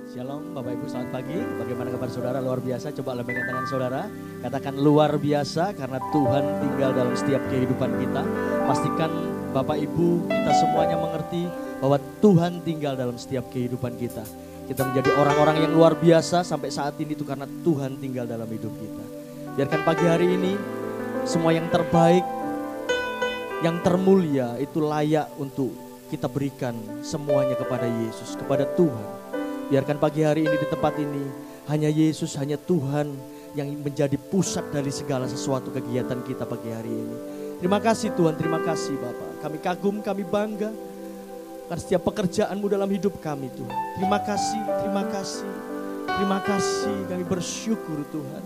Shalom Bapak Ibu, selamat pagi. Bagaimana kabar saudara? Luar biasa. Coba lambaikan tangan saudara. Katakan luar biasa karena Tuhan tinggal dalam setiap kehidupan kita. Pastikan Bapak Ibu kita semuanya mengerti bahwa Tuhan tinggal dalam setiap kehidupan kita. Kita menjadi orang-orang yang luar biasa sampai saat ini itu karena Tuhan tinggal dalam hidup kita. Biarkan pagi hari ini semua yang terbaik, yang termulia itu layak untuk kita berikan semuanya kepada Yesus, kepada Tuhan. Biarkan pagi hari ini di tempat ini hanya Yesus, hanya Tuhan yang menjadi pusat dari segala sesuatu kegiatan kita pagi hari ini. Terima kasih Tuhan, terima kasih Bapak. Kami kagum, kami bangga karena setiap pekerjaan-Mu dalam hidup kami Tuhan. Terima kasih, terima kasih, terima kasih. Kami bersyukur Tuhan.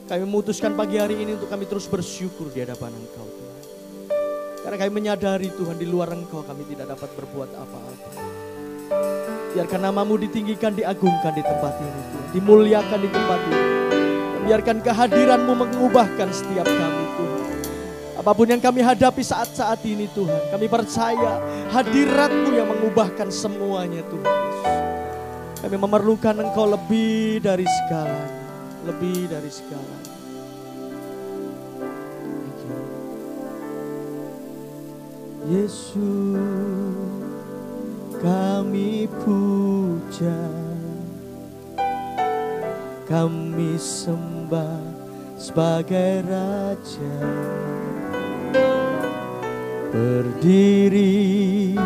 Kami memutuskan pagi hari ini untuk kami terus bersyukur di hadapan Engkau Tuhan. Karena kami menyadari Tuhan di luar Engkau kami tidak dapat berbuat apa-apa. Biarkan nama-Mu ditinggikan, diagungkan di tempat ini Tuhan. Dimuliakan di tempat ini. Biarkan kehadiran-Mu mengubahkan setiap kami Tuhan. Apapun yang kami hadapi saat-saat ini Tuhan. Kami percaya hadirat-Mu yang mengubahkan semuanya Tuhan Yesus. Kami memerlukan Engkau lebih dari segalanya. Lebih dari segalanya. Yesus, kami puja, kami sembah sebagai Raja. Berdiri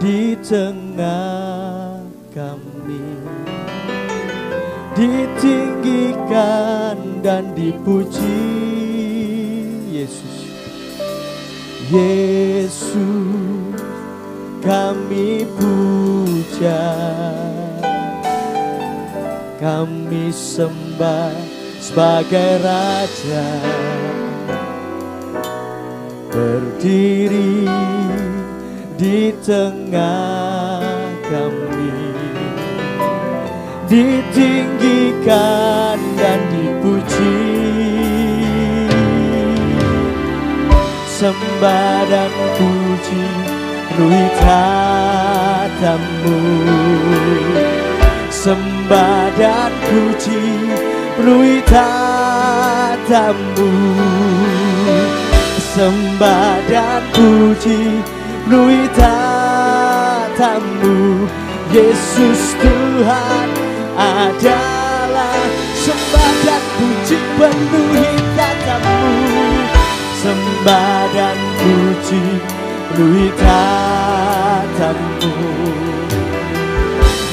di tengah kami, ditinggikan dan dipuji. Yesus, Yesus, kami puja, kami sembah sebagai Raja. Berdiri di tengah kami, ditinggikan dan dipuji. Sembah dan puji penuhi tata-Mu. Sembah dan puji penuhi tata-Mu. Sembah dan puji penuhi tata-Mu. Yesus Tuhan adalah. Sembah dan puji penuhi tata-Mu. Sembah dan puji penuhi tata-Mu.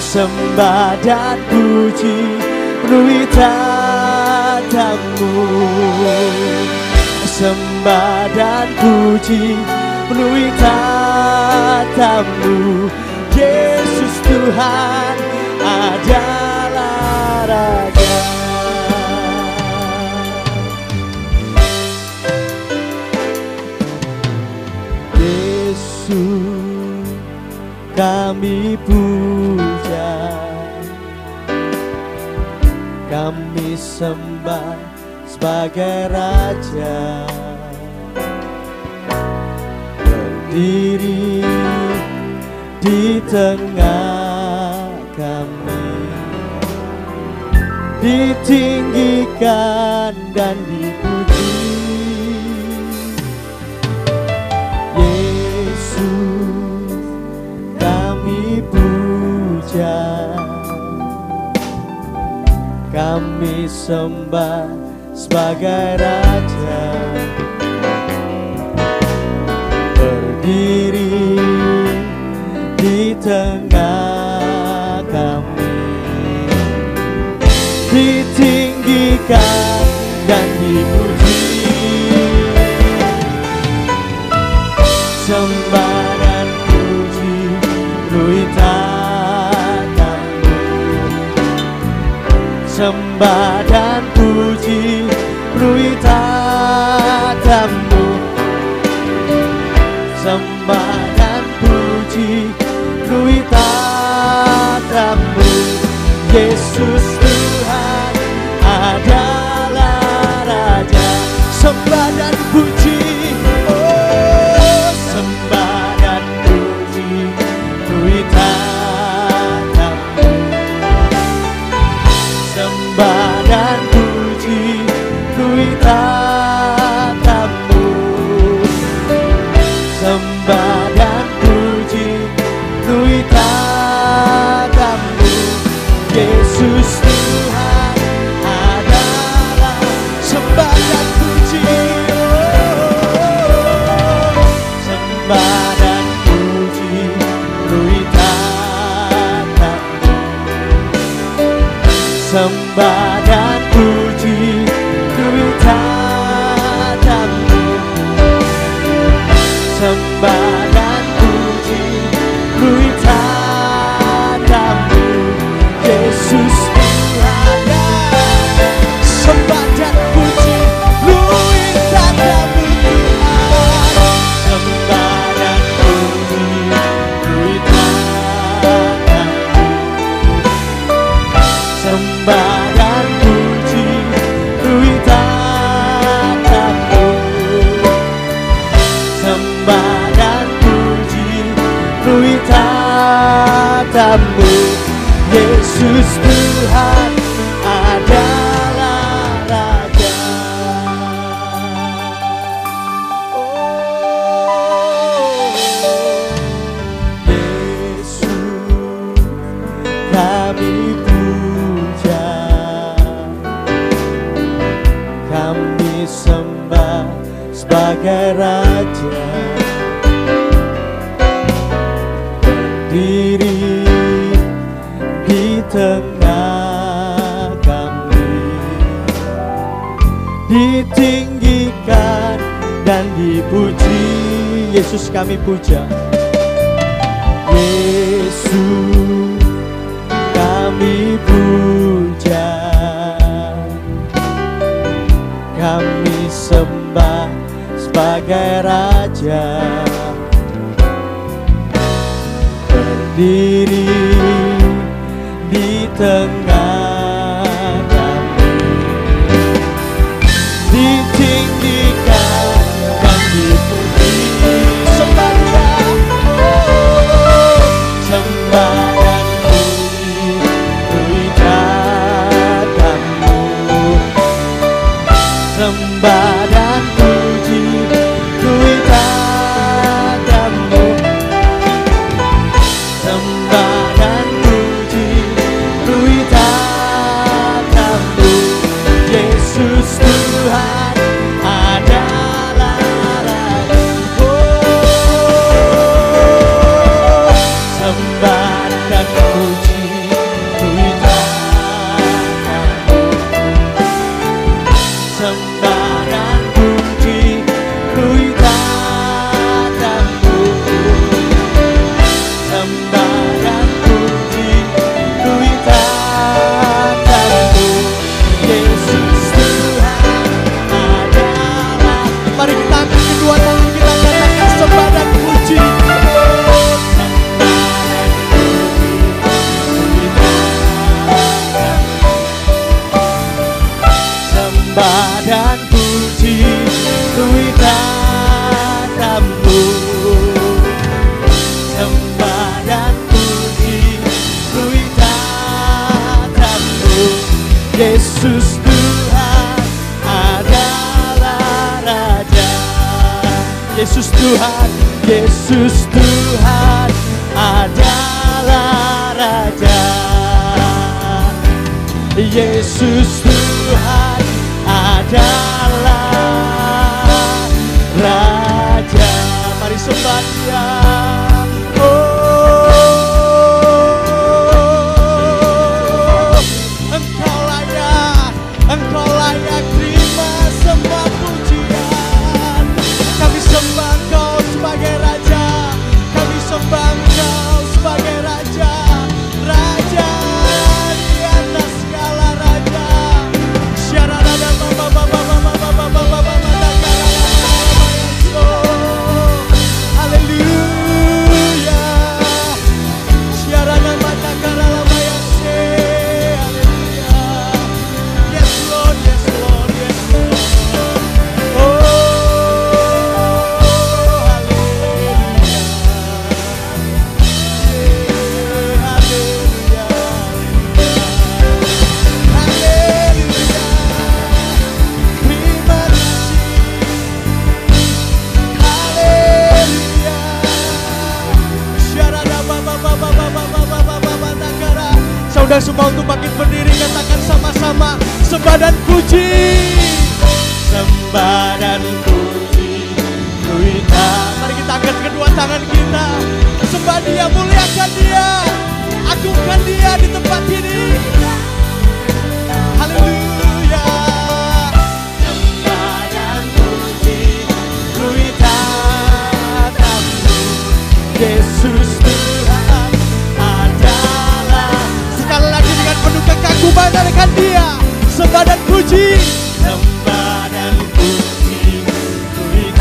Sembah dan puji penuhi tata-Mu. Sembah dan puji penuhi tata-Mu. Yesus Tuhan adalah Raja. Yesus, kami puja, kami sembah sebagai Raja. Berdiri di tengah kami, ditinggikan dan dipuji. Yesus, kami puja, kami sembah sebagai Raja. Berdiri di tengah kami, ditinggikan dan dipuji. Sembah dan puji penuhi tata-Mu. Sembah dan puji penuhi tata-Mu. Sembah dan puji penuhi tata-Mu. Yesus Tuhan adalah Raja. Sembah dan puji, oh sembah dan puji penuhi tata-Mu. tatamu. Yesus Tuhan adalah sembah dan puji, sembah dan puji lui tatamu, sembah dan puji lui tatamu, sembah dan puji lui tatamu. Yesus Tuhan, sembah dan puji lui tatamu Tuhan, sembah dan puji lui tatamu, sembah dan puji lui tatamu, sembah dan puji lui tatamu. Yesus Tuhan adalah Raja. Oh, Yesus kami puja, kami sembah sebagai Raja, berdiri di tengah kami, ditinggikan dan dipuji. Yesus kami puja, Yesus kami puja, kami sembah sebagai Raja, berdiri di tengah kami, ditinggikan dan dipuji. Sembah dan puji lui tatamu, sembah dan puji lui tatamu, sembah dan puji lui tatamu. Yesus Tuhan adalah Raja. Oh, sembah dan puji lui tatamu, sembah dan puji lui tatamu, sembah dan puji lui tatamu. Yesus Tuhan adalah. Mari kita angkat kedua tangan kita, katakan sembah dan puji. Sembah dan puji lui tatamu, sembah dan puji lui tatamu. Yesus Tuhan adalah Raja. Yesus Tuhan, Yesus Tuhan adalah Raja. Yesus Tuhan adalah Raja. Mari sembah Dia. Engkau layak terima semua pujian. Kami sembah Engkau sebagai Raja, kami sembah Engkau sebagai Raja, Raja di atas segala raja. Syarada baba. Haleluya. undang semua untuk bangkit berdiri, katakan sama-sama sembah dan puji. Sembah dan puji Tuhan. Mari kita angkat kedua tangan kita, sembah Dia, muliakan Dia, agungkan Dia di tempat ini. Haleluya. Sembah dan puji Tuhan, Yesus Tuhan adalah. Sekali lagi dengan penuh kekaguman akan Dia, sembah dan puji. Sembah dan puji Tuhan,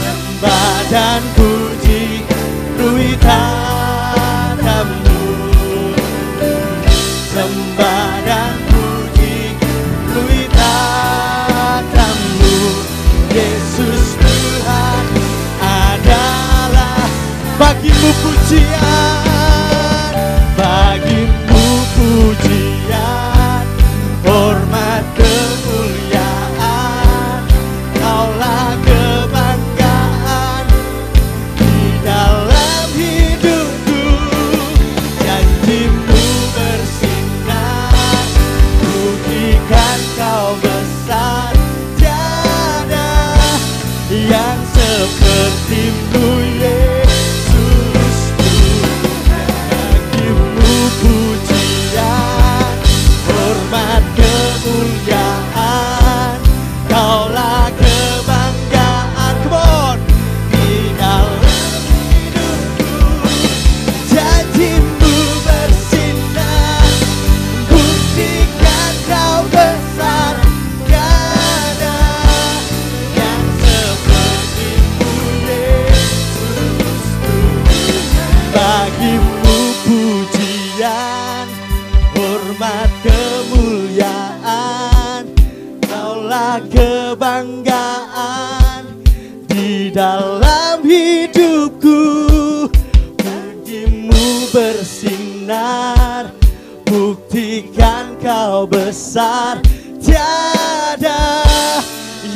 sembah dan puji Tuhan, sembah dan puji Tuhan, Yesus Tuhan adalah. Bagimu pujian, bagimu pujian, hormat kemuliaan, Kaulah kebanggaan di dalam hidupku. Janjimu bersinar, buktikan Kau besar. Tiada yang seperti-Mu, Yesus. Bagimu pujian, hormat kemuliaan, Kaulah kebanggaan. Come on. Di dalam hidupku, janjimu bersinar, buktikan Kau besar. Tiada yang seperti-Mu, Yesus. Bagimu pujian, hormat kemuliaan, Kaulah kebanggaan di dalam hidupku. Janjimu bersinar, buktikan Kau besar. Tiada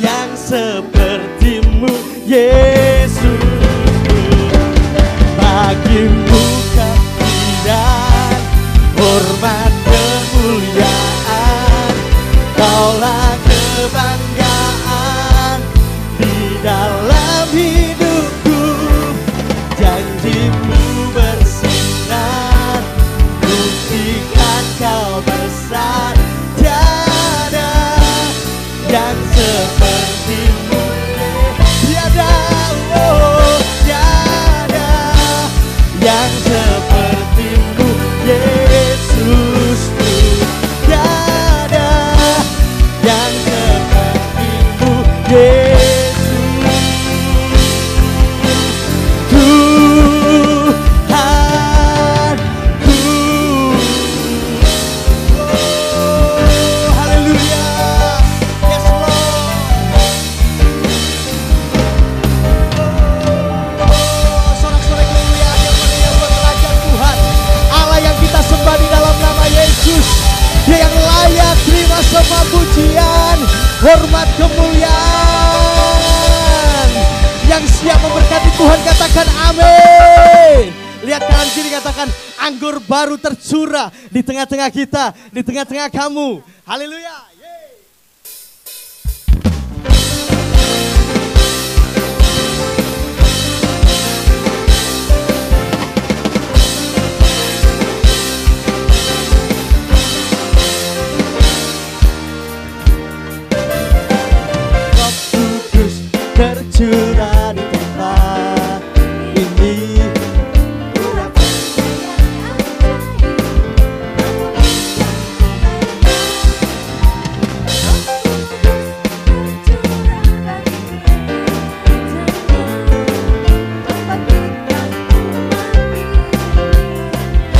yang seperti-Mu, Yesus. Bagimu kemuliaan, hormat kemuliaan, Kaulah kebanggaan di dalam hidupku. Janjimu bersinar, buktikan Kau besar. Tiada yang seperti-Mu, tiada, oh, tiada yang seperti-Mu, Yesus. Tiada yang seperti-Mu, Yesus. Tuhanku. Oh, haleluya. Yes, Lord. Oh, sorak-sorai kemuliaan yang mulia buat kerajaan Tuhan. Allah yang kita sembah di dalam nama Yesus. Dia yang layak terima semua pujian, hormat, kemuliaan. Yang siap memberkati Tuhan katakan amin. Lihat kanan kiri, katakan anggur baru tercurah di tengah-tengah kita, di tengah-tengah kamu. Haleluya. Roh Kudus tercurah di tempat ini.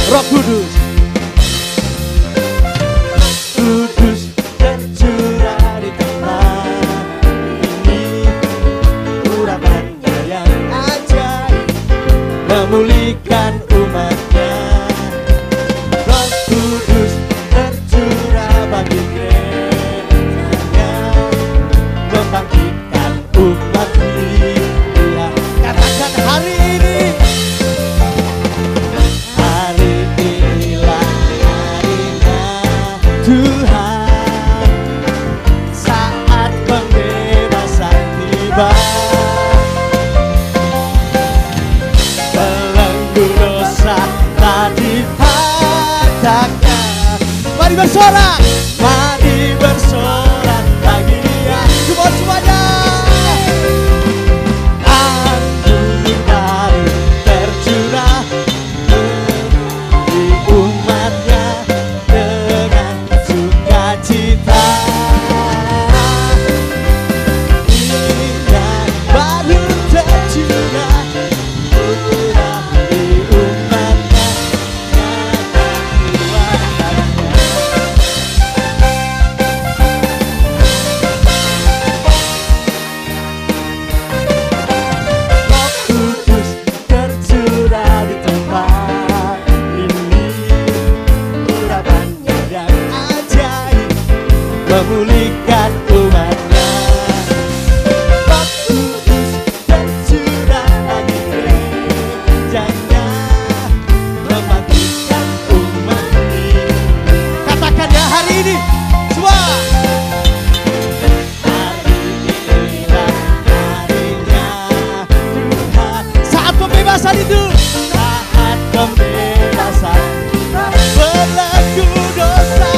Roh Kudus, Kudus tercurah di tempat ini. Urapannya yang ajaib memulihkan umatnya. Roh Kudus tercurah bagi gerejanya, membangkitkan umat dia. Katakan hari ini bersorak, mari bersorak bagi Dia. Semuanya. Anggur baru tercurah di umatnya dengan sukacita. Minyak baru tercurah di umatnya nyata kuasanya. Roh Kudus tercurah di tempat ini, urapannya yang ajaib memulihkan umatnya. Roh Kudus tercurah di gerejanya, membangkitkan umat ini. Katakan ya hari ini, semua. Hari inilah harinya Tuhan. Saat pembebasan itu, saat pembebasan belenggu dosa,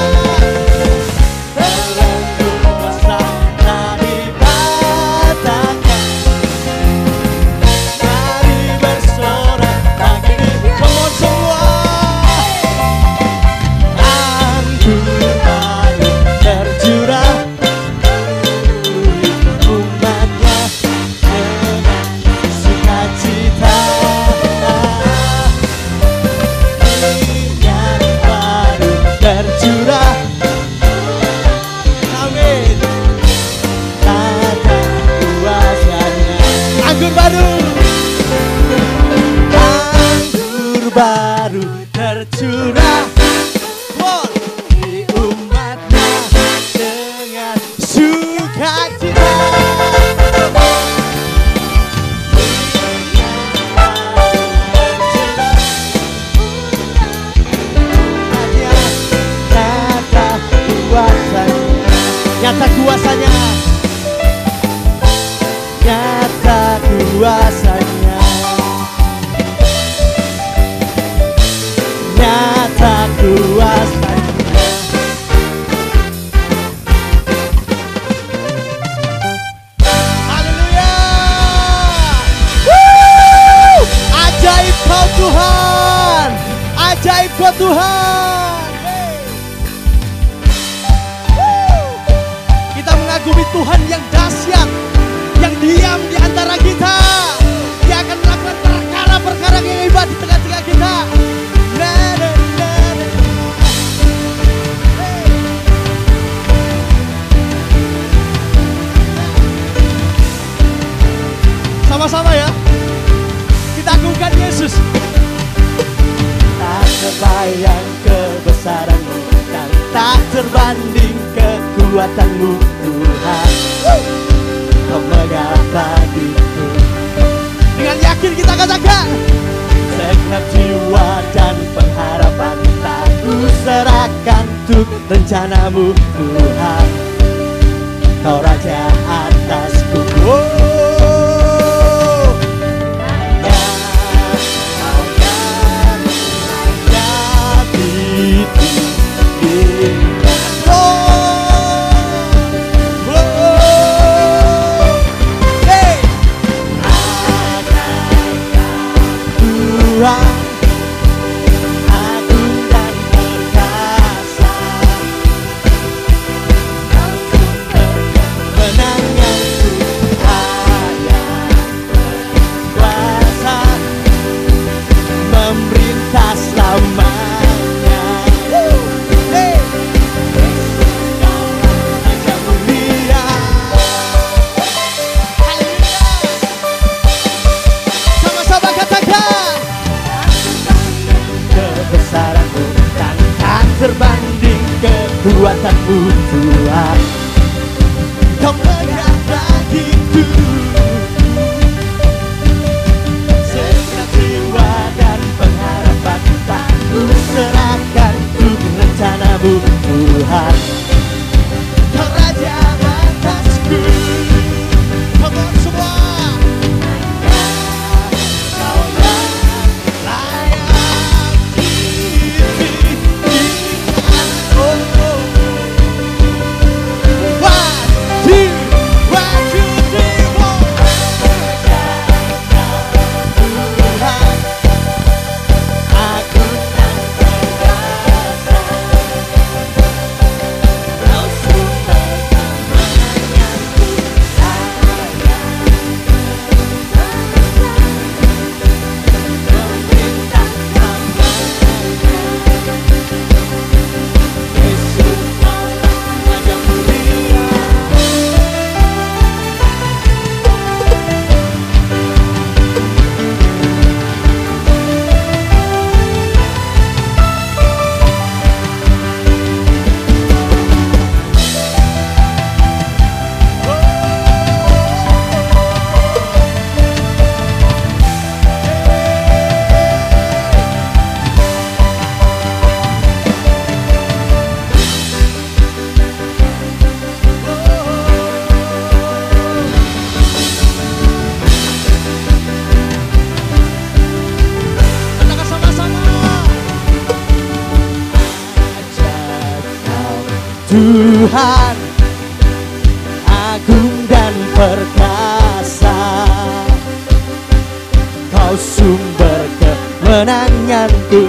belenggu dosa telah dipatahkan. Mari bersorak bagi Dia. Mohon semua. Anggur baru tercurah umatnya dengan sukacita. Minyak baru tercurah, amin, tata kuasanya. Anggur baru, anggur baru tercurah di umatnya dengan sukacita. Nyata kuasanya, nyata kuasanya, nyata kuasanya. Haleluya. Woo! Ajaib Kau Tuhan, ajaib Kau Tuhan. Kita mengagumi Tuhan yang dahsyat, yang diam di antara kita. Dia akan melakukan perkara-perkara yang hebat di tengah-tengah kita. Na, na, na, na. Hey. Sama-sama ya, kita agungkan Yesus. Tak terbayang kebesaran-Mu dan tak terbanding kekuatan-Mu Tuhan. Kau mengabadiku. Dengan yakin kita katakan, segenap jiwa dan pengharapan tak ku serahkan untuk rencana-Mu Tuhan. Kau Raja atasku. Agung dan perkasa, menanganku hanya kuasa memerintah selamanya. Raja mulia, sama-sama katakan, kebesaran-Mu dan tak terbanding kekuatan-Mu Tuhan. Kau mengabadiku. Segenap jiwa dan pengharapan tak ku serahkan untuk rencana-Mu Tuhan. Kau Raja atasku. Come on semua. Kau yang layak. Oh, oh. Tuhan agung dan perkasa, Kau sumber kemenanganku.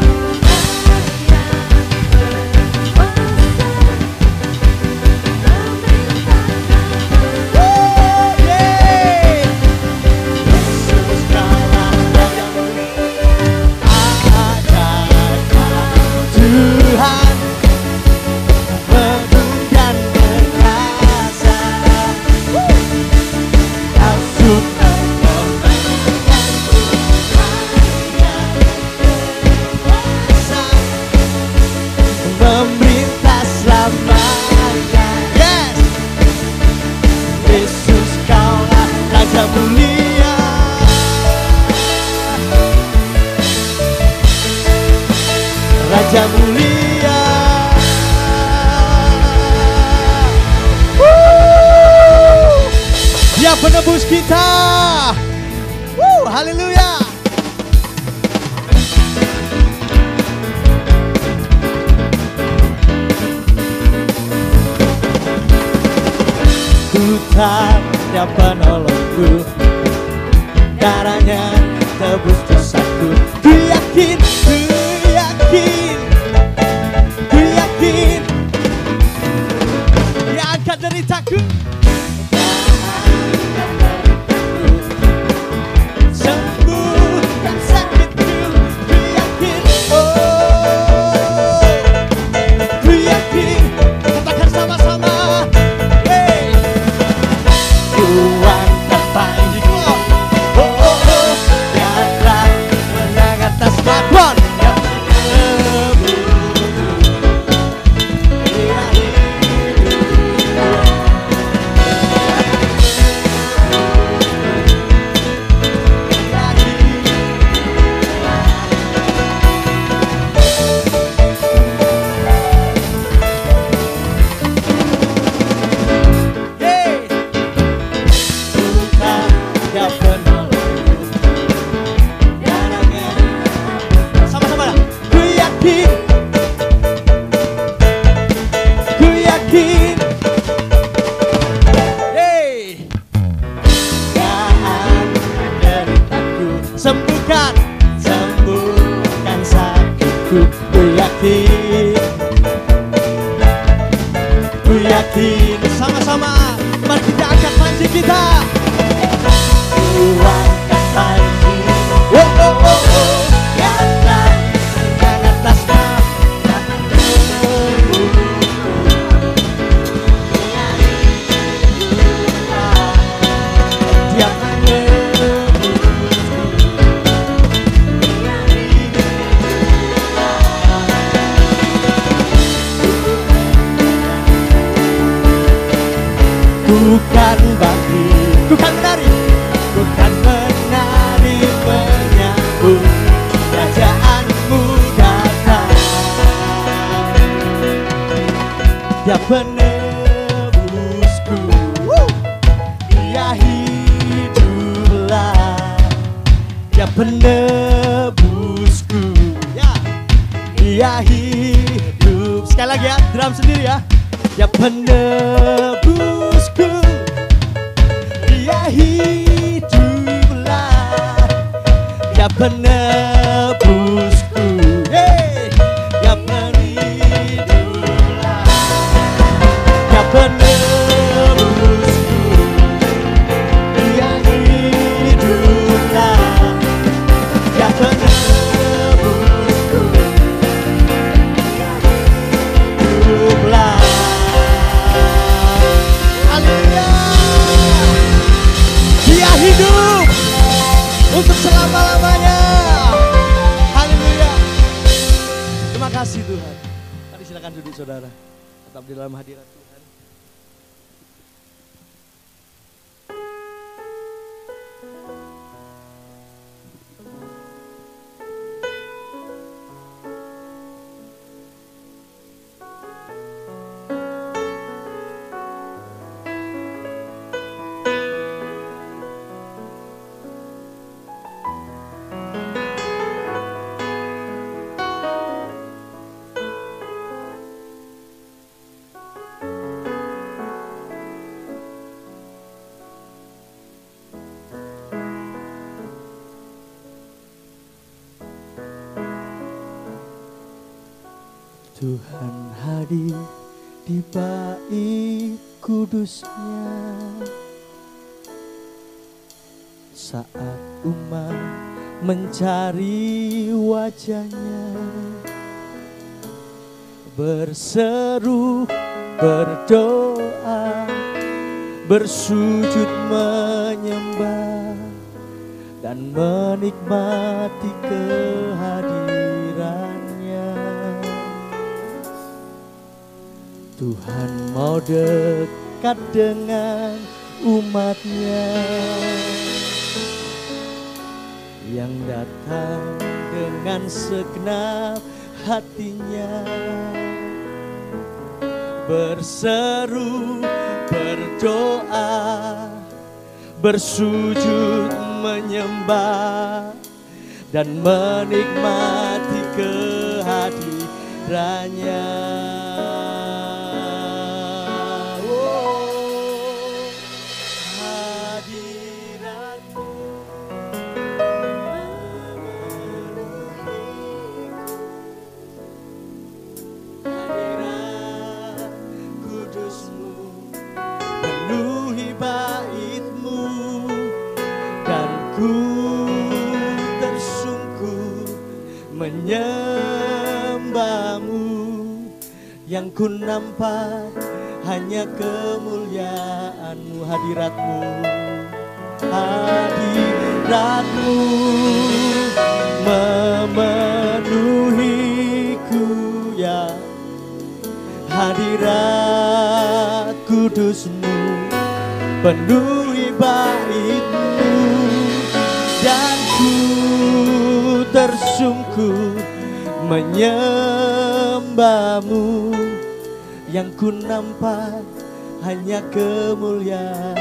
Raja mulia, Dia penebus kita. Haleluya. Tuhan Dia penolongku, darahnya tebus dosaku. Ku yakin, ku yakin, ku yakin, Dia angkat deritaku, sembuhkan sakitku. Ku yakin, oh, ku yakin. Katakan sama-sama, hey. Tuhan terbaik, oh, oh, oh. Dia telah menang atas Babylon. Sembuhkan, sembuhkan sakitku. Ku yakin, ku yakin. Sama-sama, mari kita angkat panji kita. Ku angkat panji, oh, oh, oh, oh. Di atas bukan bagi, bukan menari, bukan menari menyambut kerajaanmu datang. Dia penebusku, Dia hiduplah. Dia penebusku, ya, Dia hidup. Sekali lagi ya, drum sendiri ya. Dia penebusku, Dia hiduplah. Dia penebusku, hey. Dia penghiduplah. Dia penebusku, Dia hiduplah. Dia penebusku, Dia hiduplah. Dia hidup untuk selama-lamanya. Haleluya. Terima kasih Tuhan. Mari silakan duduk saudara. Tetap di dalam hadirat Tuhan. Tuhan hadir di bait kudusnya saat umat mencari wajahnya, berseru, berdoa, bersujud menyembah dan menikmati kehadirannya. Tuhan mau dekat dengan umatnya yang datang dengan segenap hatinya, berseru, berdoa, bersujud menyembah dan menikmati kehadirannya. Menyembahmu, yang ku nampak hanya kemuliaanmu, hadiratmu, hadiratmu memenuhiku ya, hadirat kudusmu penuhi baitmu, dan ku tersungkur menyembahmu, yang ku nampak hanya kemuliaan.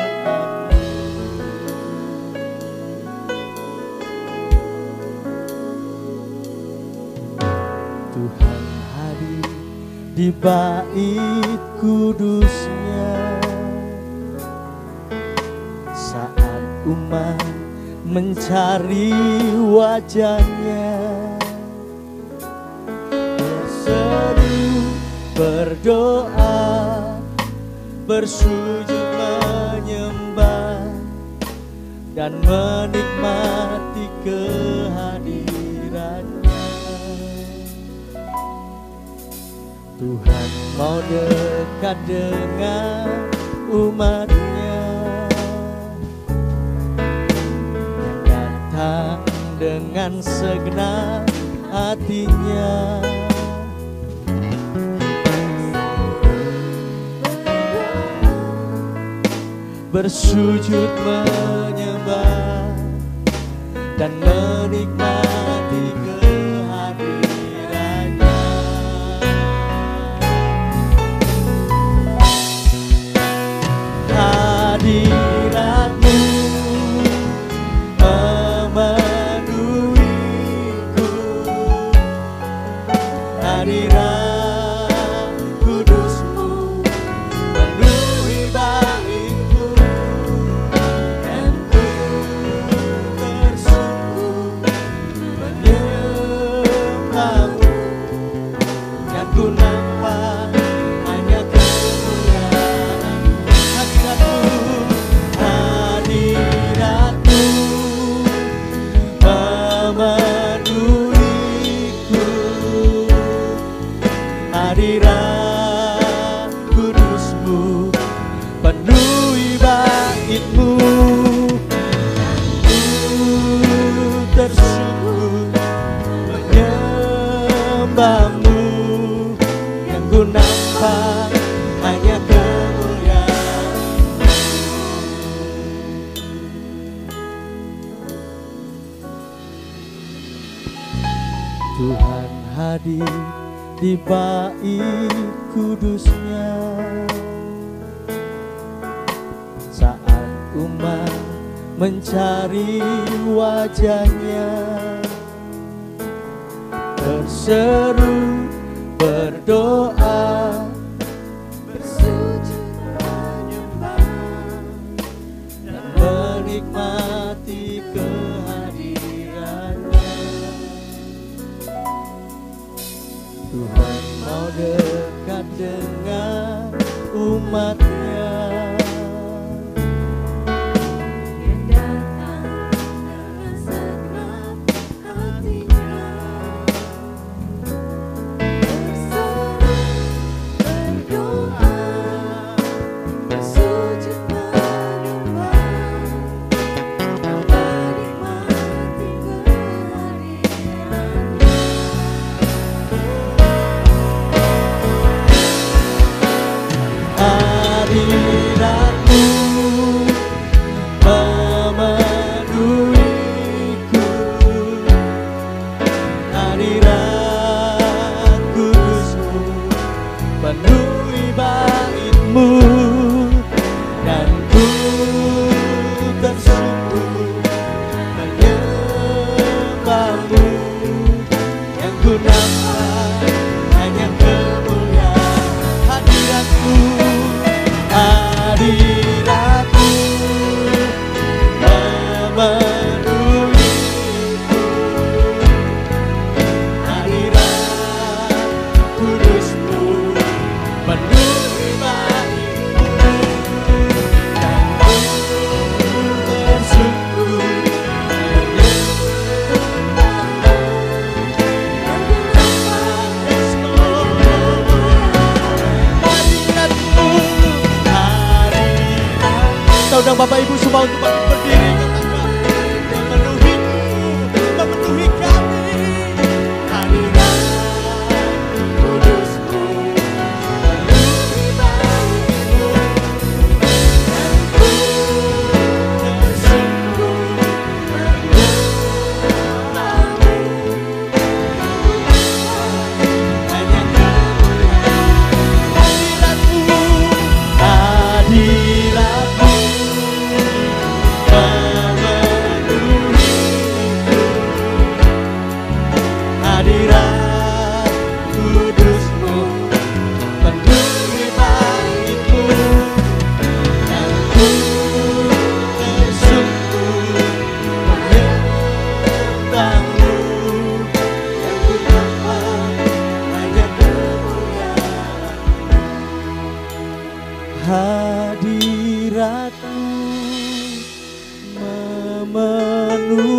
Tuhan hadir di bait kudusnya saat umat mencari wajahnya, berseru, berdoa, bersujud menyembah dan menikmati kehadirannya. Tuhan mau dekat dengan umatnya dengan segenap hatinya, bersujud menyembah dan menikmati kehadirannya. Hadiratmu hadirat kudusmu penuhi baitmu, dan ku tersungkur menyembahmu, yang ku nampak hanya kemuliaan. Hadiratmu, hadiratmu memenuhiku, hadirat kudusmu penuhi baitmu, ku tersungkur menyembahmu, yang ku nampak hanya kemuliaan. Tuhan hadir di bait kudusnya saat umat mencari wajahnya, berseru, berdoa, bersujud menyembah dan menikmati kehadirannya. Tuhan mau dekat dengan umatnya. Bapak Ibu semua untuk berdiri, katakan memenuhi kami, hadirat kudus-Mu, memenuhi baik-Mu, dan ku tersungkur menyembah-Mu, hanya kemuliaan hadirat-Mu, hadirat-Mu. Hadirat kudus-Mu, penuhi baik-Mu, dan ku tersungkur menyembah-Mu, yang ku dapat hanya kemuliaan. Hadirat-Mu memenuhiku,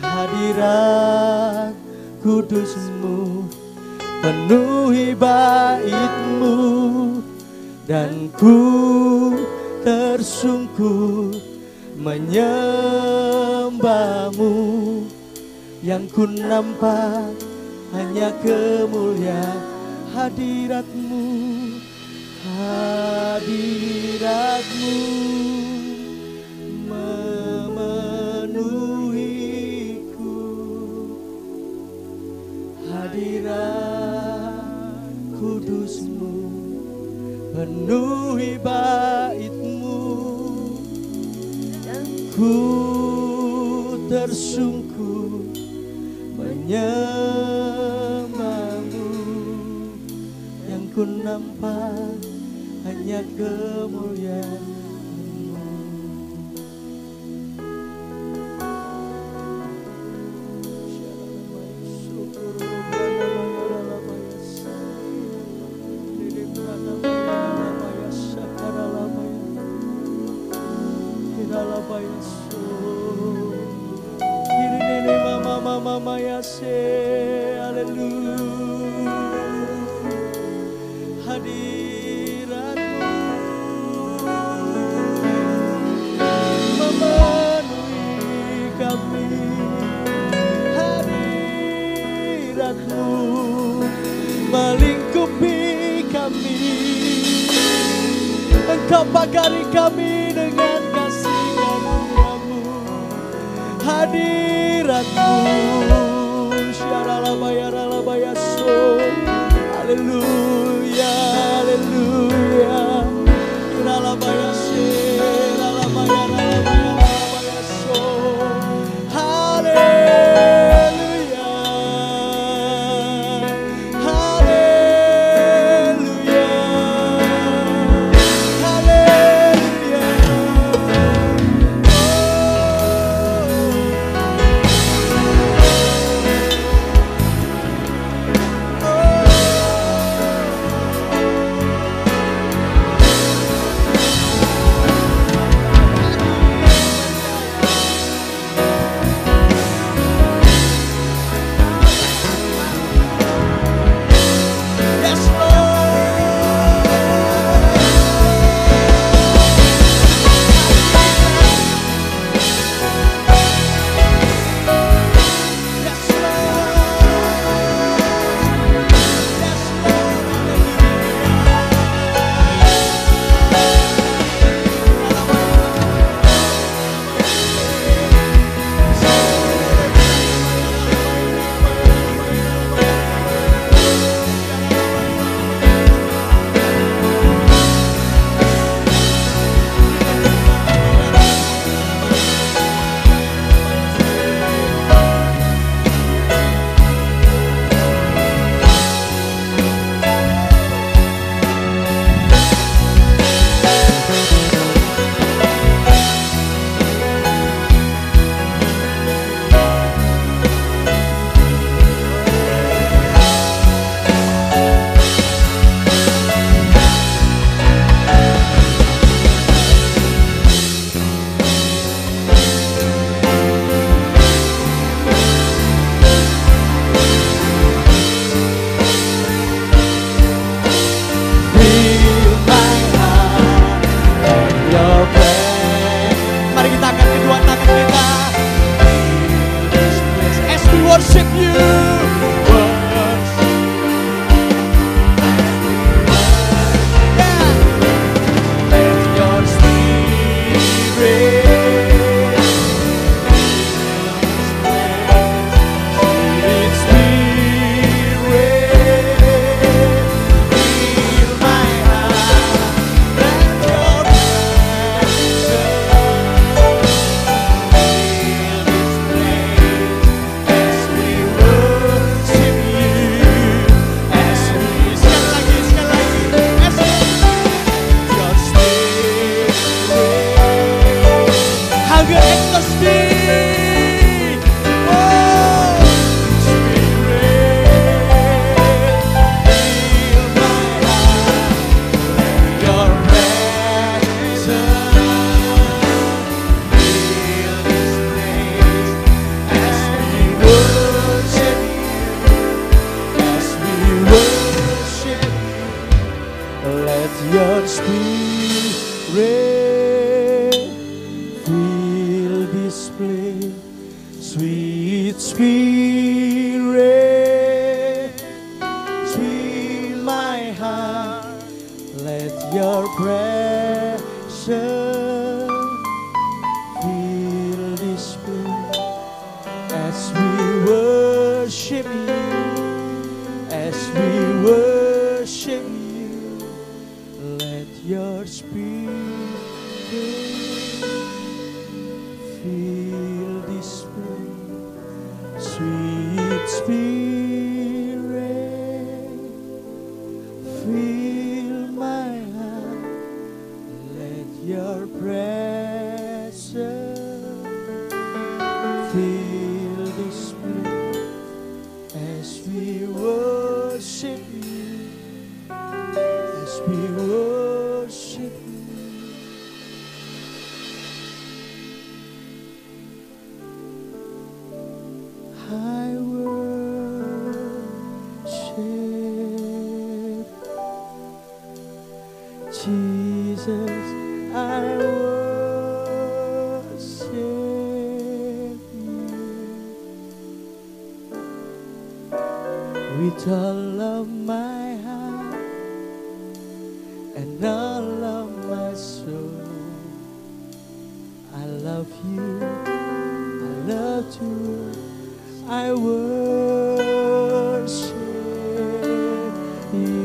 hadirat kudus-Mu, penuhi bait-Mu, dan ku tersungkur menyembah-Mu, yang ku nampak hanya kemuliaan hadirat-Mu, hadirat-Mu memenuhiku, hadirat kudus-Mu, penuhi bait-Mu, dan ku tersungkur menyembah-Mu, yang ku nampak hanya kemuliaan-Mu. Melingkupi kami, Engkau pagari kami dengan kasih karunia-Mu, hadirat-Mu, syaralabayaralabayaso, haleluya, haleluya, iralabayase, ralabayaralabayarabayaso, haleluya. Sweet Spirit, fill my heart, let your presence fill this place as we worship you, as we worship you, let your spirit fill this place. Sweet Spirit, fill my heart, let your presence fill this place as we worship you, as we worship you. I worship Jesus, I worship you with all of my heart and all of my soul. I love you, I love you, I worship you.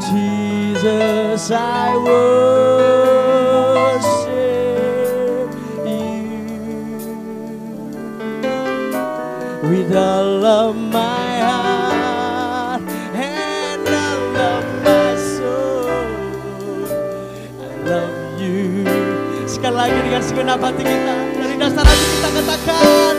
Jesus, I worship you with all of my heart and all of my soul. I love you. Sekali lagi dengan segenap hati kita, dari dasar hati kita katakan,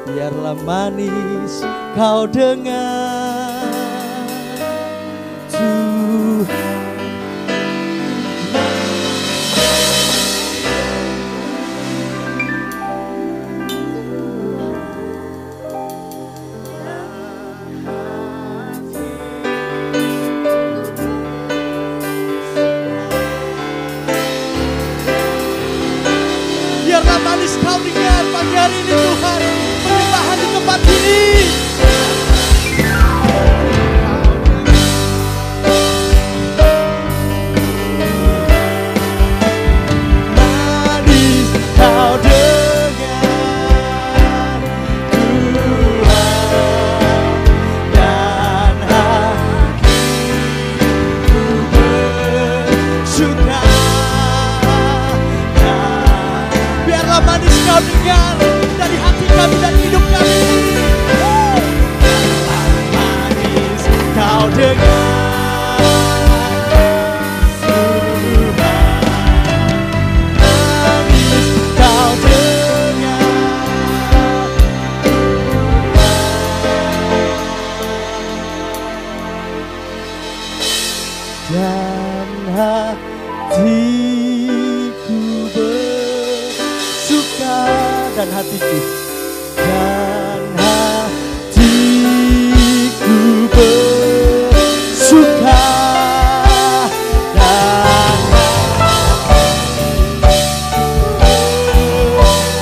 biarlah manis kau dengar Tuhan. Biarlah manis kau dengar pagi hari ini Tuhan. Penyembahan di tempat ini. Manis kau dengar Tuhan, dan hatiku bersuka. Biarlah manis kau dengar dari hati kami dan hidup kami. Manis kau dengar Tuhan, manis kau dengar Tuhan, dan hatiku dan hatiku. Dan hatiku bersuka, dan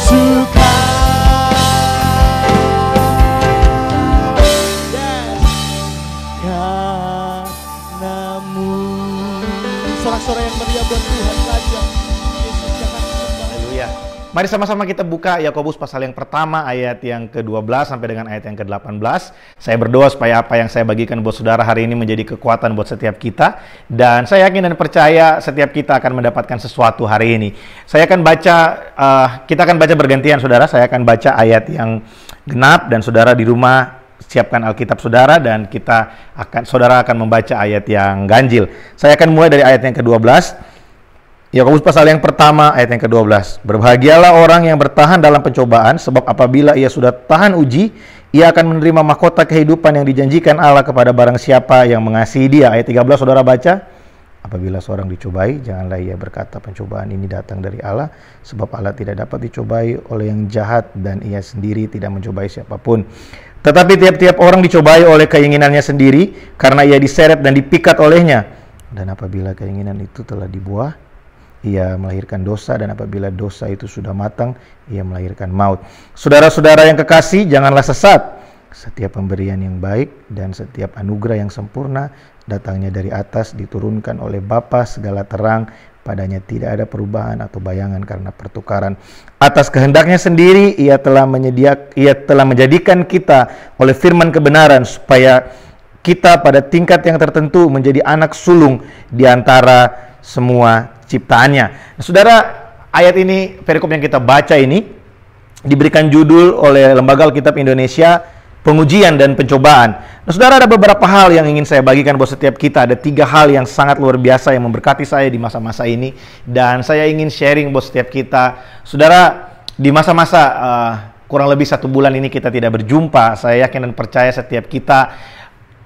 suka. Yes. Karenamu. Sorak-sorai yang meriah buat Tuhan saja. Yesus jangan sembah. Haleluya. Mari sama-sama kita buka Yakobus pasal yang pertama ayat yang ke-12 sampai dengan ayat yang ke-18. Saya berdoa supaya apa yang saya bagikan buat saudara hari ini menjadi kekuatan buat setiap kita. Dan saya yakin dan percaya setiap kita akan mendapatkan sesuatu hari ini. Saya akan baca, kita akan baca bergantian saudara. Saya akan baca ayat yang genap dan saudara di rumah siapkan Alkitab saudara dan saudara akan membaca ayat yang ganjil. Saya akan mulai dari ayat yang ke-12. Yakobus pasal yang pertama ayat yang ke-12. Berbahagialah orang yang bertahan dalam pencobaan, sebab apabila ia sudah tahan uji, ia akan menerima mahkota kehidupan yang dijanjikan Allah kepada barang siapa yang mengasihi dia. Ayat 13 saudara baca. Apabila seorang dicobai, janganlah ia berkata pencobaan ini datang dari Allah, sebab Allah tidak dapat dicobai oleh yang jahat dan ia sendiri tidak mencobai siapapun. Tetapi tiap-tiap orang dicobai oleh keinginannya sendiri, karena ia diseret dan dipikat olehnya. Dan apabila keinginan itu telah dibuah, ia melahirkan dosa, dan apabila dosa itu sudah matang, ia melahirkan maut. Saudara-saudara yang kekasih, janganlah sesat. Setiap pemberian yang baik dan setiap anugerah yang sempurna datangnya dari atas, diturunkan oleh Bapa segala terang. Padanya tidak ada perubahan atau bayangan karena pertukaran. Atas kehendaknya sendiri, ia telah menjadikan kita oleh firman kebenaran, supaya kita pada tingkat yang tertentu menjadi anak sulung di antara semua ciptaannya. Nah, saudara, ayat ini, perikop yang kita baca ini diberikan judul oleh Lembaga Alkitab Indonesia, Pengujian dan Pencobaan. Nah, saudara, ada beberapa hal yang ingin saya bagikan buat setiap kita. Ada 3 hal yang sangat luar biasa yang memberkati saya di masa-masa ini, dan saya ingin sharing buat setiap kita. Saudara, di masa-masa kurang lebih 1 bulan ini kita tidak berjumpa. Saya yakin dan percaya setiap kita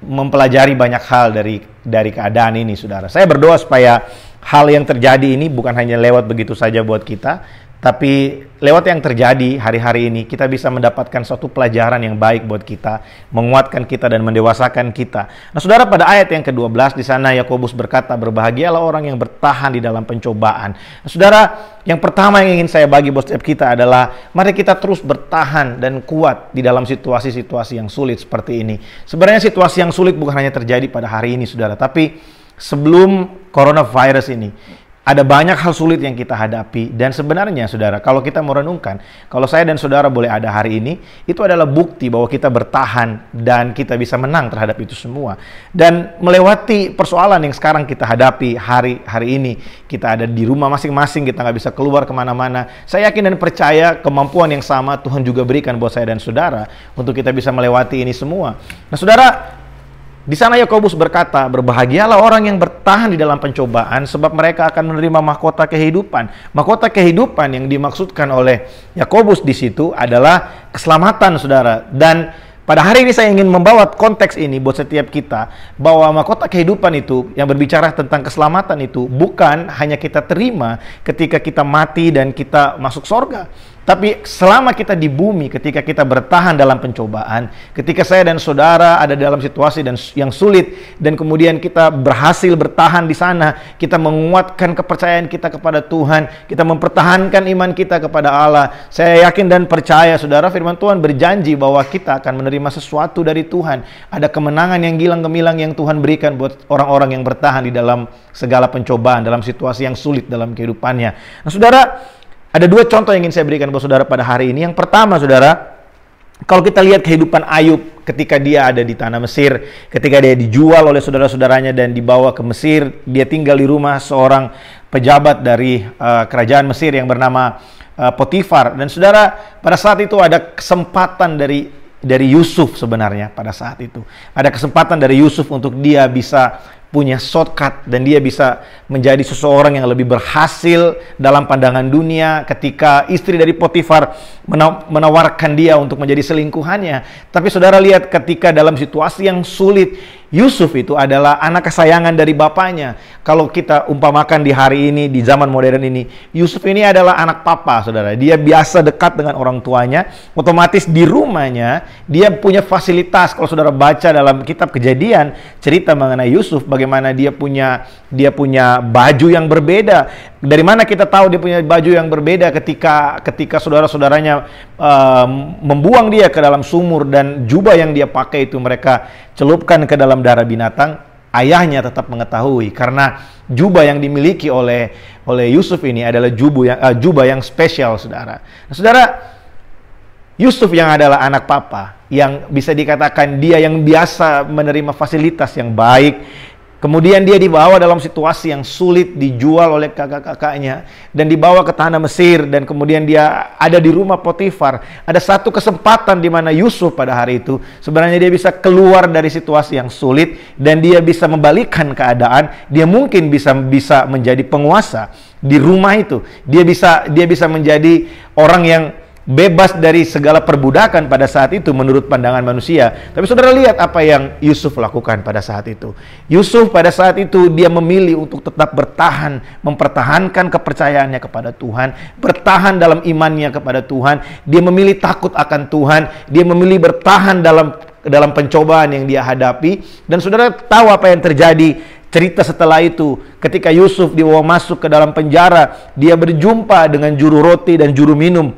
mempelajari banyak hal dari keadaan ini, saudara. Saya berdoa supaya hal yang terjadi ini bukan hanya lewat begitu saja buat kita, tapi lewat yang terjadi hari-hari ini kita bisa mendapatkan suatu pelajaran yang baik buat kita, menguatkan kita dan mendewasakan kita. Nah, saudara, pada ayat yang ke-12 di sana Yakobus berkata, berbahagialah orang yang bertahan di dalam pencobaan. Nah, saudara, yang pertama yang ingin saya bagi buat setiap kita adalah mari kita terus bertahan dan kuat di dalam situasi-situasi yang sulit seperti ini. Sebenarnya situasi yang sulit bukan hanya terjadi pada hari ini, saudara, tapi sebelum coronavirus ini, ada banyak hal sulit yang kita hadapi. Dan sebenarnya, saudara, kalau kita merenungkan, kalau saya dan saudara boleh ada hari ini, itu adalah bukti bahwa kita bertahan dan kita bisa menang terhadap itu semua. Dan melewati persoalan yang sekarang kita hadapi hari ini, kita ada di rumah masing-masing, kita nggak bisa keluar kemana-mana. Saya yakin dan percaya kemampuan yang sama Tuhan juga berikan buat saya dan saudara untuk kita bisa melewati ini semua. Nah, saudara, di sana Yakobus berkata, berbahagialah orang yang bertahan di dalam pencobaan, sebab mereka akan menerima mahkota kehidupan. Mahkota kehidupan yang dimaksudkan oleh Yakobus di situ adalah keselamatan, saudara. Dan pada hari ini saya ingin membawa konteks ini buat setiap kita, bahwa mahkota kehidupan itu yang berbicara tentang keselamatan itu bukan hanya kita terima ketika kita mati dan kita masuk surga. Tapi selama kita di bumi, ketika kita bertahan dalam pencobaan, ketika saya dan saudara ada dalam situasi yang sulit, dan kemudian kita berhasil bertahan di sana, kita menguatkan kepercayaan kita kepada Tuhan, kita mempertahankan iman kita kepada Allah. Saya yakin dan percaya, saudara, firman Tuhan berjanji bahwa kita akan menerima sesuatu dari Tuhan. Ada kemenangan yang gilang gemilang yang Tuhan berikan buat orang-orang yang bertahan di dalam segala pencobaan, dalam situasi yang sulit dalam kehidupannya. Nah, saudara, ada 2 contoh yang ingin saya berikan buat saudara pada hari ini. Yang pertama, saudara, kalau kita lihat kehidupan Ayub ketika dia ada di tanah Mesir, ketika dia dijual oleh saudara-saudaranya dan dibawa ke Mesir, dia tinggal di rumah seorang pejabat dari kerajaan Mesir yang bernama Potifar. Dan saudara, pada saat itu ada kesempatan dari Yusuf sebenarnya pada saat itu. Ada kesempatan dari Yusuf untuk dia bisa punya shortcut dan dia bisa menjadi seseorang yang lebih berhasil dalam pandangan dunia ketika istri dari Potifar menawarkan dia untuk menjadi selingkuhannya. Tapi saudara lihat, ketika dalam situasi yang sulit, Yusuf itu adalah anak kesayangan dari bapaknya. Kalau kita umpamakan di hari ini, di zaman modern ini, Yusuf ini adalah anak papa, saudara. Dia biasa dekat dengan orang tuanya. Otomatis di rumahnya, dia punya fasilitas. Kalau saudara baca dalam kitab Kejadian, cerita mengenai Yusuf, bagaimana dia punya baju yang berbeda. Dari mana kita tahu dia punya baju yang berbeda ketika saudara-saudaranya membuang dia ke dalam sumur, dan jubah yang dia pakai itu mereka celupkan ke dalam darah binatang. Ayahnya tetap mengetahui karena jubah yang dimiliki oleh Yusuf ini adalah jubah yang spesial, saudara. Nah, saudara, Yusuf yang adalah anak papa, yang bisa dikatakan dia yang biasa menerima fasilitas yang baik, kemudian dia dibawa dalam situasi yang sulit, dijual oleh kakak-kakaknya dan dibawa ke tanah Mesir, dan kemudian dia ada di rumah Potifar. Ada satu kesempatan di mana Yusuf pada hari itu sebenarnya dia bisa keluar dari situasi yang sulit dan dia bisa membalikkan keadaan. Dia mungkin bisa menjadi penguasa di rumah itu. Dia bisa menjadi orang yang bebas dari segala perbudakan pada saat itu menurut pandangan manusia. Tapi saudara lihat apa yang Yusuf lakukan pada saat itu. Yusuf pada saat itu dia memilih untuk tetap bertahan, mempertahankan kepercayaannya kepada Tuhan, bertahan dalam imannya kepada Tuhan. Dia memilih takut akan Tuhan, dia memilih bertahan dalam pencobaan yang dia hadapi. Dan saudara tahu apa yang terjadi. Cerita setelah itu, ketika Yusuf dibawa masuk ke dalam penjara, dia berjumpa dengan juru roti dan juru minum.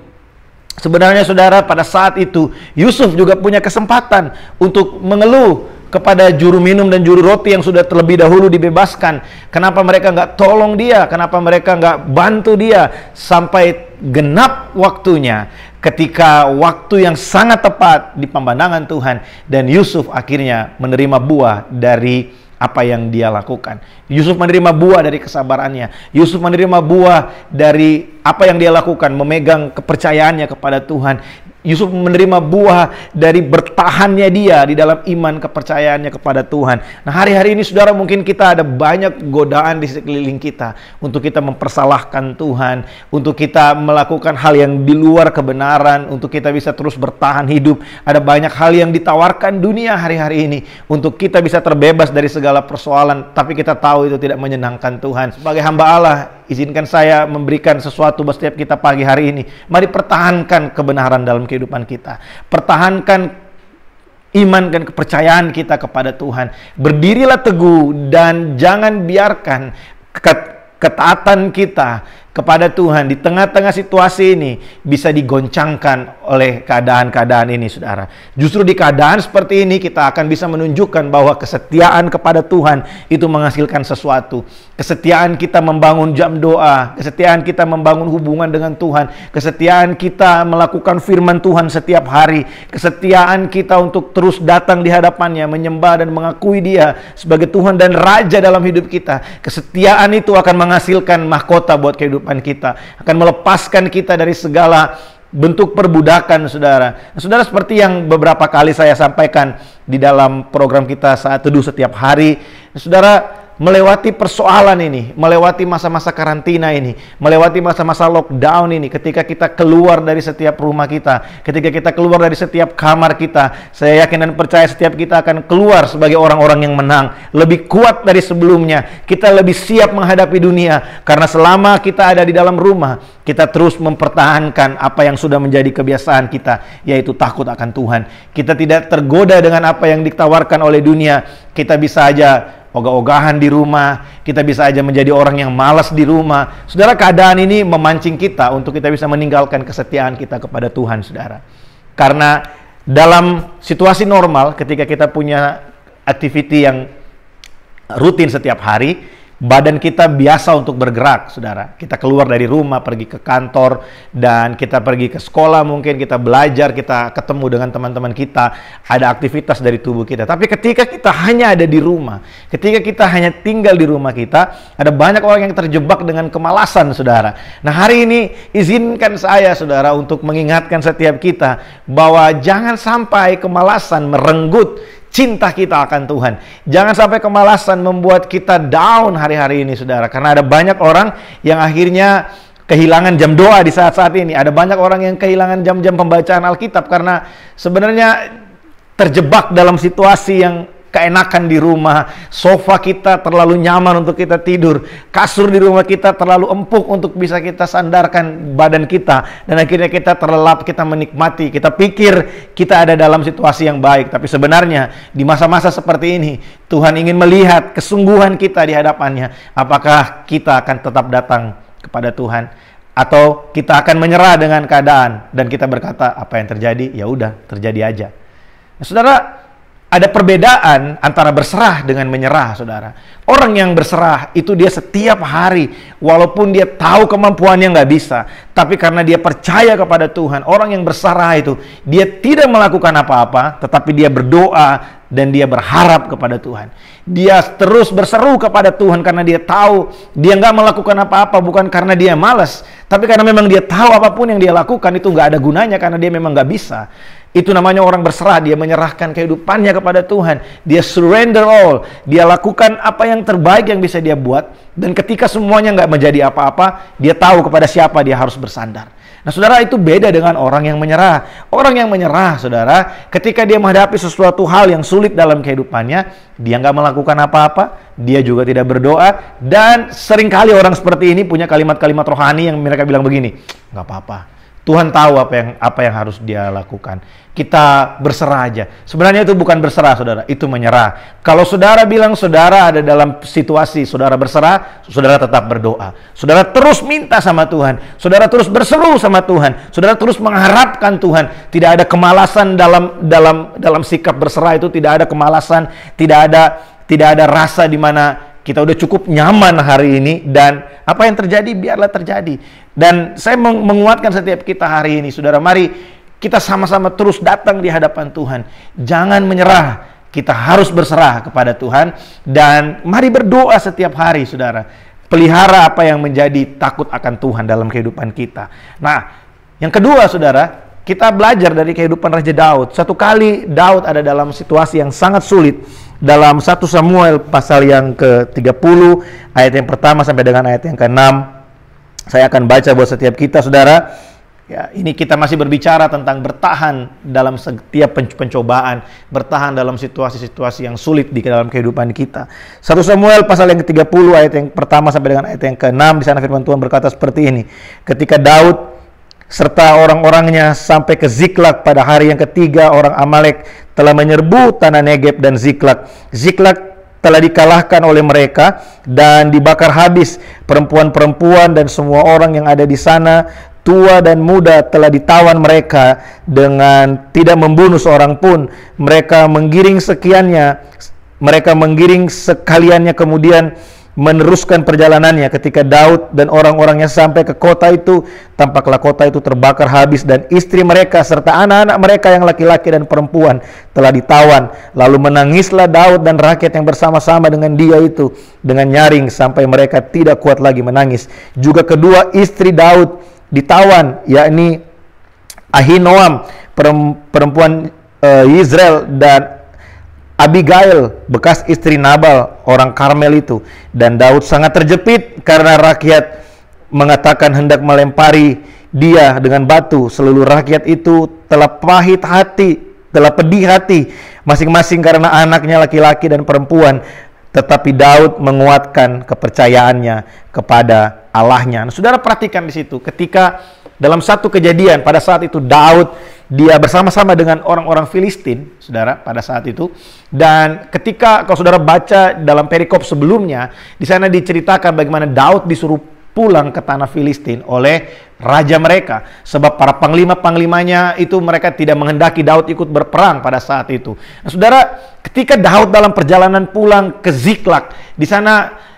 Sebenarnya saudara, pada saat itu Yusuf juga punya kesempatan untuk mengeluh kepada juru minum dan juru roti yang sudah terlebih dahulu dibebaskan. Kenapa mereka nggak tolong dia? Kenapa mereka nggak bantu dia? Sampai genap waktunya, ketika waktu yang sangat tepat di pemandangan Tuhan, dan Yusuf akhirnya menerima buah dari apa yang dia lakukan. Yusuf menerima buah dari kesabarannya. Yusuf menerima buah dari apa yang dia lakukan, memegang kepercayaannya kepada Tuhan. Yusuf menerima buah dari bertahannya dia di dalam iman kepercayaannya kepada Tuhan. Nah, hari-hari ini saudara, mungkin kita ada banyak godaan di sekeliling kita untuk kita mempersalahkan Tuhan, untuk kita melakukan hal yang di luar kebenaran, untuk kita bisa terus bertahan hidup. Ada banyak hal yang ditawarkan dunia hari-hari ini untuk kita bisa terbebas dari segala persoalan, tapi kita tahu itu tidak menyenangkan Tuhan. Sebagai hamba Allah, izinkan saya memberikan sesuatu buat setiap kita pagi hari ini. Mari pertahankan kebenaran dalam kehidupan kita. Pertahankan iman dan kepercayaan kita kepada Tuhan. Berdirilah teguh dan jangan biarkan ketaatan kita kepada Tuhan di tengah-tengah situasi ini bisa digoncangkan oleh keadaan-keadaan ini, saudara. Justru di keadaan seperti ini kita akan bisa menunjukkan bahwa kesetiaan kepada Tuhan itu menghasilkan sesuatu. Kesetiaan kita membangun jam doa, kesetiaan kita membangun hubungan dengan Tuhan, kesetiaan kita melakukan firman Tuhan setiap hari, kesetiaan kita untuk terus datang di hadapannya, menyembah dan mengakui Dia sebagai Tuhan dan Raja dalam hidup kita. Kesetiaan itu akan menghasilkan mahkota buat kehidupan kita, akan melepaskan kita dari segala bentuk perbudakan, saudara. Nah, saudara, seperti yang beberapa kali saya sampaikan di dalam program kita Saat Teduh setiap hari, saudara, melewati persoalan ini, melewati masa-masa karantina ini, melewati masa-masa lockdown ini, ketika kita keluar dari setiap rumah kita, ketika kita keluar dari setiap kamar kita, saya yakin dan percaya setiap kita akan keluar sebagai orang-orang yang menang, lebih kuat dari sebelumnya. Kita lebih siap menghadapi dunia, karena selama kita ada di dalam rumah, kita terus mempertahankan apa yang sudah menjadi kebiasaan kita, yaitu takut akan Tuhan. Kita tidak tergoda dengan apa yang ditawarkan oleh dunia. Kita bisa aja ogah-ogahan di rumah, kita bisa aja menjadi orang yang malas di rumah. Saudara, keadaan ini memancing kita untuk kita bisa meninggalkan kesetiaan kita kepada Tuhan, saudara. Karena dalam situasi normal, ketika kita punya aktiviti yang rutin setiap hari, badan kita biasa untuk bergerak, saudara. Kita keluar dari rumah, pergi ke kantor, dan kita pergi ke sekolah, mungkin kita belajar, kita ketemu dengan teman-teman kita, ada aktivitas dari tubuh kita. Tapi ketika kita hanya ada di rumah, ketika kita hanya tinggal di rumah kita, ada banyak orang yang terjebak dengan kemalasan, saudara. Nah, hari ini izinkan saya, saudara, untuk mengingatkan setiap kita bahwa jangan sampai kemalasan merenggut cinta kita akan Tuhan. Jangan sampai kemalasan membuat kita down hari-hari ini, saudara. Karena ada banyak orang yang akhirnya kehilangan jam doa di saat-saat ini. Ada banyak orang yang kehilangan jam-jam pembacaan Alkitab karena sebenarnya terjebak dalam situasi yang keenakan di rumah, sofa kita terlalu nyaman untuk kita tidur, kasur di rumah kita terlalu empuk untuk bisa kita sandarkan badan kita, dan akhirnya kita terlelap, kita menikmati, kita pikir kita ada dalam situasi yang baik. Tapi sebenarnya di masa-masa seperti ini Tuhan ingin melihat kesungguhan kita di hadapannya. Apakah kita akan tetap datang kepada Tuhan, atau kita akan menyerah dengan keadaan dan kita berkata, apa yang terjadi ya udah terjadi aja. Nah, saudara, ada perbedaan antara berserah dengan menyerah, saudara. Orang yang berserah itu dia setiap hari, walaupun dia tahu kemampuannya nggak bisa, tapi karena dia percaya kepada Tuhan. Orang yang berserah itu, dia tidak melakukan apa-apa, tetapi dia berdoa dan dia berharap kepada Tuhan. Dia terus berseru kepada Tuhan karena dia tahu dia nggak melakukan apa-apa, bukan karena dia malas, tapi karena memang dia tahu apapun yang dia lakukan itu nggak ada gunanya karena dia memang nggak bisa. Itu namanya orang berserah. Dia menyerahkan kehidupannya kepada Tuhan. Dia surrender all. Dia lakukan apa yang terbaik yang bisa dia buat. Dan ketika semuanya nggak menjadi apa-apa, dia tahu kepada siapa dia harus bersandar. Nah, saudara, itu beda dengan orang yang menyerah. Orang yang menyerah, saudara, ketika dia menghadapi sesuatu hal yang sulit dalam kehidupannya, dia nggak melakukan apa-apa, dia juga tidak berdoa, dan seringkali orang seperti ini punya kalimat-kalimat rohani yang mereka bilang begini, nggak apa-apa, Tuhan tahu apa yang harus dia lakukan. Kita berserah aja. Sebenarnya itu bukan berserah, saudara. Itu menyerah. Kalau saudara bilang saudara ada dalam situasi saudara berserah, saudara tetap berdoa. Saudara terus minta sama Tuhan. Saudara terus berseru sama Tuhan. Saudara terus mengharapkan Tuhan. Tidak ada kemalasan dalam sikap berserah itu. Tidak ada kemalasan. Tidak ada rasa di mana kita udah cukup nyaman hari ini, dan apa yang terjadi biarlah terjadi. Dan saya menguatkan setiap kita hari ini, saudara, mari kita sama-sama terus datang di hadapan Tuhan. Jangan menyerah, kita harus berserah kepada Tuhan, dan mari berdoa setiap hari, saudara. Pelihara apa yang menjadi takut akan Tuhan dalam kehidupan kita. Nah, yang kedua, saudara, kita belajar dari kehidupan Raja Daud. Satu kali Daud ada dalam situasi yang sangat sulit. Dalam 1 Samuel pasal yang ke-30, ayat yang pertama sampai dengan ayat yang ke-6. Saya akan baca buat setiap kita, saudara. Ya, ini kita masih berbicara tentang bertahan dalam setiap pencobaan, bertahan dalam situasi-situasi yang sulit di dalam kehidupan kita. 1 Samuel pasal yang ke-30, ayat yang pertama sampai dengan ayat yang ke-6, di sana firman Tuhan berkata seperti ini. Ketika Daud serta orang-orangnya sampai ke Ziklag pada hari yang ketiga, orang Amalek telah menyerbu tanah Negeb dan Ziklag. Ziklag telah dikalahkan oleh mereka dan dibakar habis. Perempuan-perempuan dan semua orang yang ada di sana, tua dan muda, telah ditawan mereka dengan tidak membunuh seorang pun. Mereka menggiring sekaliannya kemudian meneruskan perjalanannya. Ketika Daud dan orang-orangnya sampai ke kota itu, tampaklah kota itu terbakar habis dan istri mereka serta anak-anak mereka yang laki-laki dan perempuan telah ditawan. Lalu menangislah Daud dan rakyat yang bersama-sama dengan dia itu dengan nyaring sampai mereka tidak kuat lagi menangis. Juga kedua istri Daud ditawan, yakni Ahinoam perempuan Yizreel dan Abigail, bekas istri Nabal, orang Karmel itu. Dan Daud sangat terjepit karena rakyat mengatakan hendak melempari dia dengan batu. Seluruh rakyat itu telah pedih hati, masing-masing karena anaknya laki-laki dan perempuan. Tetapi Daud menguatkan kepercayaannya kepada Allahnya. Nah, saudara perhatikan di situ, ketika dalam satu kejadian pada saat itu Daud dia bersama-sama dengan orang-orang Filistin, saudara, pada saat itu. Dan ketika kalau saudara baca dalam perikop sebelumnya, di sana diceritakan bagaimana Daud disuruh pulang ke tanah Filistin oleh raja mereka. Sebab para panglima-panglimanya itu mereka tidak menghendaki Daud ikut berperang pada saat itu. Nah, saudara, ketika Daud dalam perjalanan pulang ke Ziklag, di sana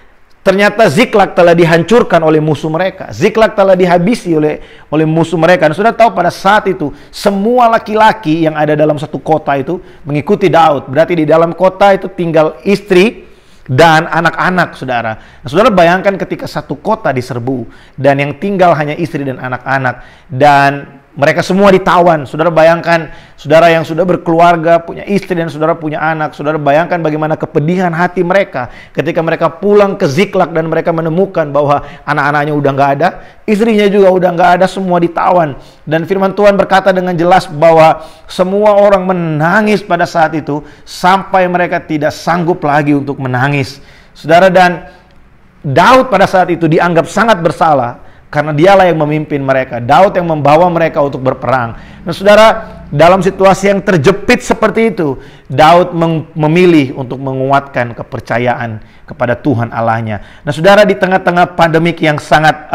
ternyata Ziklag telah dihancurkan oleh musuh mereka. Ziklag telah dihabisi oleh musuh mereka. Dan sudah tahu pada saat itu semua laki-laki yang ada dalam satu kota itu mengikuti Daud. Berarti di dalam kota itu tinggal istri dan anak-anak, saudara. Nah, saudara bayangkan ketika satu kota diserbu dan yang tinggal hanya istri dan anak-anak. Dan Mereka semua ditawan. Saudara bayangkan, saudara yang sudah berkeluarga, punya istri dan saudara punya anak. Saudara bayangkan bagaimana kepedihan hati mereka ketika mereka pulang ke Ziklag dan mereka menemukan bahwa anak-anaknya udah nggak ada, istrinya juga udah nggak ada, semua ditawan. Dan firman Tuhan berkata dengan jelas bahwa semua orang menangis pada saat itu sampai mereka tidak sanggup lagi untuk menangis. Saudara, dan Daud pada saat itu dianggap sangat bersalah karena dialah yang memimpin mereka. Daud yang membawa mereka untuk berperang. Nah saudara, dalam situasi yang terjepit seperti itu, Daud memilih untuk menguatkan kepercayaan kepada Tuhan Allahnya. Nah saudara, di tengah-tengah pandemik yang sangat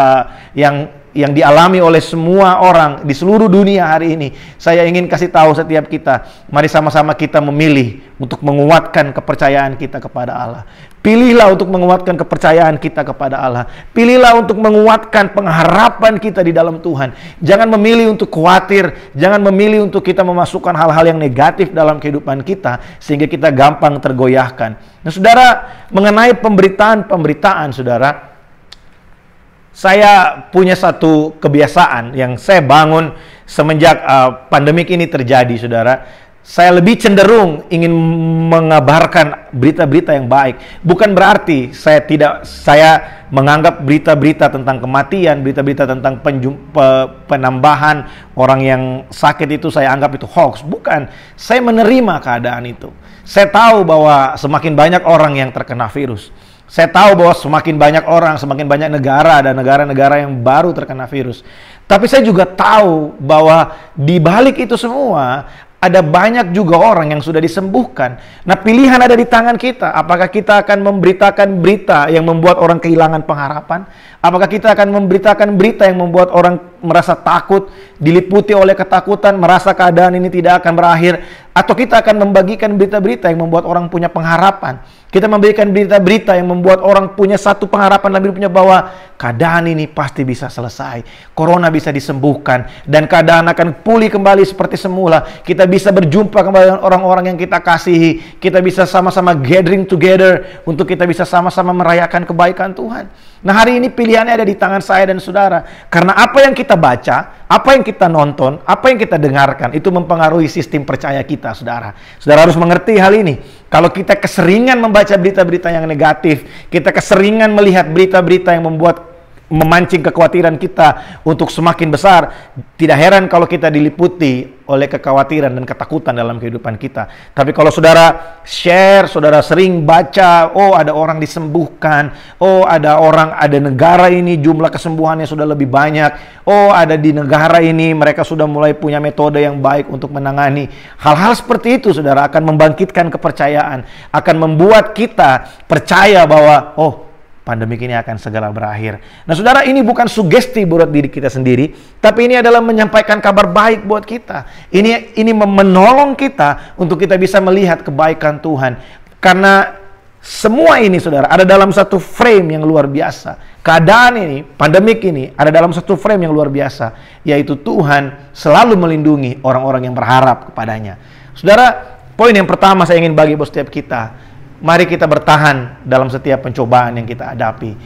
yang dialami oleh semua orang di seluruh dunia hari ini, saya ingin kasih tahu setiap kita, mari sama-sama kita memilih untuk menguatkan kepercayaan kita kepada Allah. Pilihlah untuk menguatkan kepercayaan kita kepada Allah. Pilihlah untuk menguatkan pengharapan kita di dalam Tuhan. Jangan memilih untuk khawatir, jangan memilih untuk kita memasukkan hal-hal yang negatif dalam kehidupan kita sehingga kita gampang tergoyahkan. Nah saudara, mengenai pemberitaan, saudara, saya punya satu kebiasaan yang saya bangun semenjak pandemik ini terjadi, saudara. Saya lebih cenderung ingin mengabarkan berita-berita yang baik. Bukan berarti saya menganggap berita-berita tentang kematian, berita-berita tentang penambahan orang yang sakit itu saya anggap itu hoax. Bukan, saya menerima keadaan itu. Saya tahu bahwa semakin banyak orang yang terkena virus. Saya tahu bahwa semakin banyak orang, semakin banyak negara dan negara-negara yang baru terkena virus. Tapi saya juga tahu bahwa di balik itu semua ada banyak juga orang yang sudah disembuhkan. Nah, pilihan ada di tangan kita. Apakah kita akan memberitakan berita yang membuat orang kehilangan pengharapan? Apakah kita akan memberitakan berita yang membuat orang merasa takut, diliputi oleh ketakutan, merasa keadaan ini tidak akan berakhir? Atau kita akan membagikan berita-berita yang membuat orang punya pengharapan? Kita memberikan berita-berita yang membuat orang punya satu pengharapan dalam hidupnya bahwa keadaan ini pasti bisa selesai. Corona bisa disembuhkan dan keadaan akan pulih kembali seperti semula. Kita bisa berjumpa kembali dengan orang-orang yang kita kasihi. Kita bisa sama-sama gathering together untuk kita bisa sama-sama merayakan kebaikan Tuhan. Nah, hari ini pilihannya ada di tangan saya dan saudara. Karena apa yang kita baca, apa yang kita nonton, apa yang kita dengarkan, itu mempengaruhi sistem percaya kita, saudara. Saudara harus mengerti hal ini. Kalau kita keseringan membaca berita-berita yang negatif, kita keseringan melihat berita-berita yang memancing kekhawatiran kita untuk semakin besar, tidak heran kalau kita diliputi oleh kekhawatiran dan ketakutan dalam kehidupan kita. Tapi kalau saudara share, saudara sering baca, oh ada orang disembuhkan, oh ada negara ini jumlah kesembuhannya sudah lebih banyak, oh ada di negara ini mereka sudah mulai punya metode yang baik untuk menangani. Hal-hal seperti itu, saudara, akan membangkitkan kepercayaan, akan membuat kita percaya bahwa pandemik ini akan segera berakhir. Nah saudara, ini bukan sugesti buat diri kita sendiri, tapi ini adalah menyampaikan kabar baik buat kita. Ini menolong kita untuk kita bisa melihat kebaikan Tuhan. Karena semua ini, saudara, ada dalam satu frame yang luar biasa. Keadaan ini, pandemik ini, ada dalam satu frame yang luar biasa, yaitu Tuhan selalu melindungi orang-orang yang berharap kepadanya. Saudara, poin yang pertama saya ingin bagi buat setiap kita. Mari kita bertahan dalam setiap pencobaan yang kita hadapi.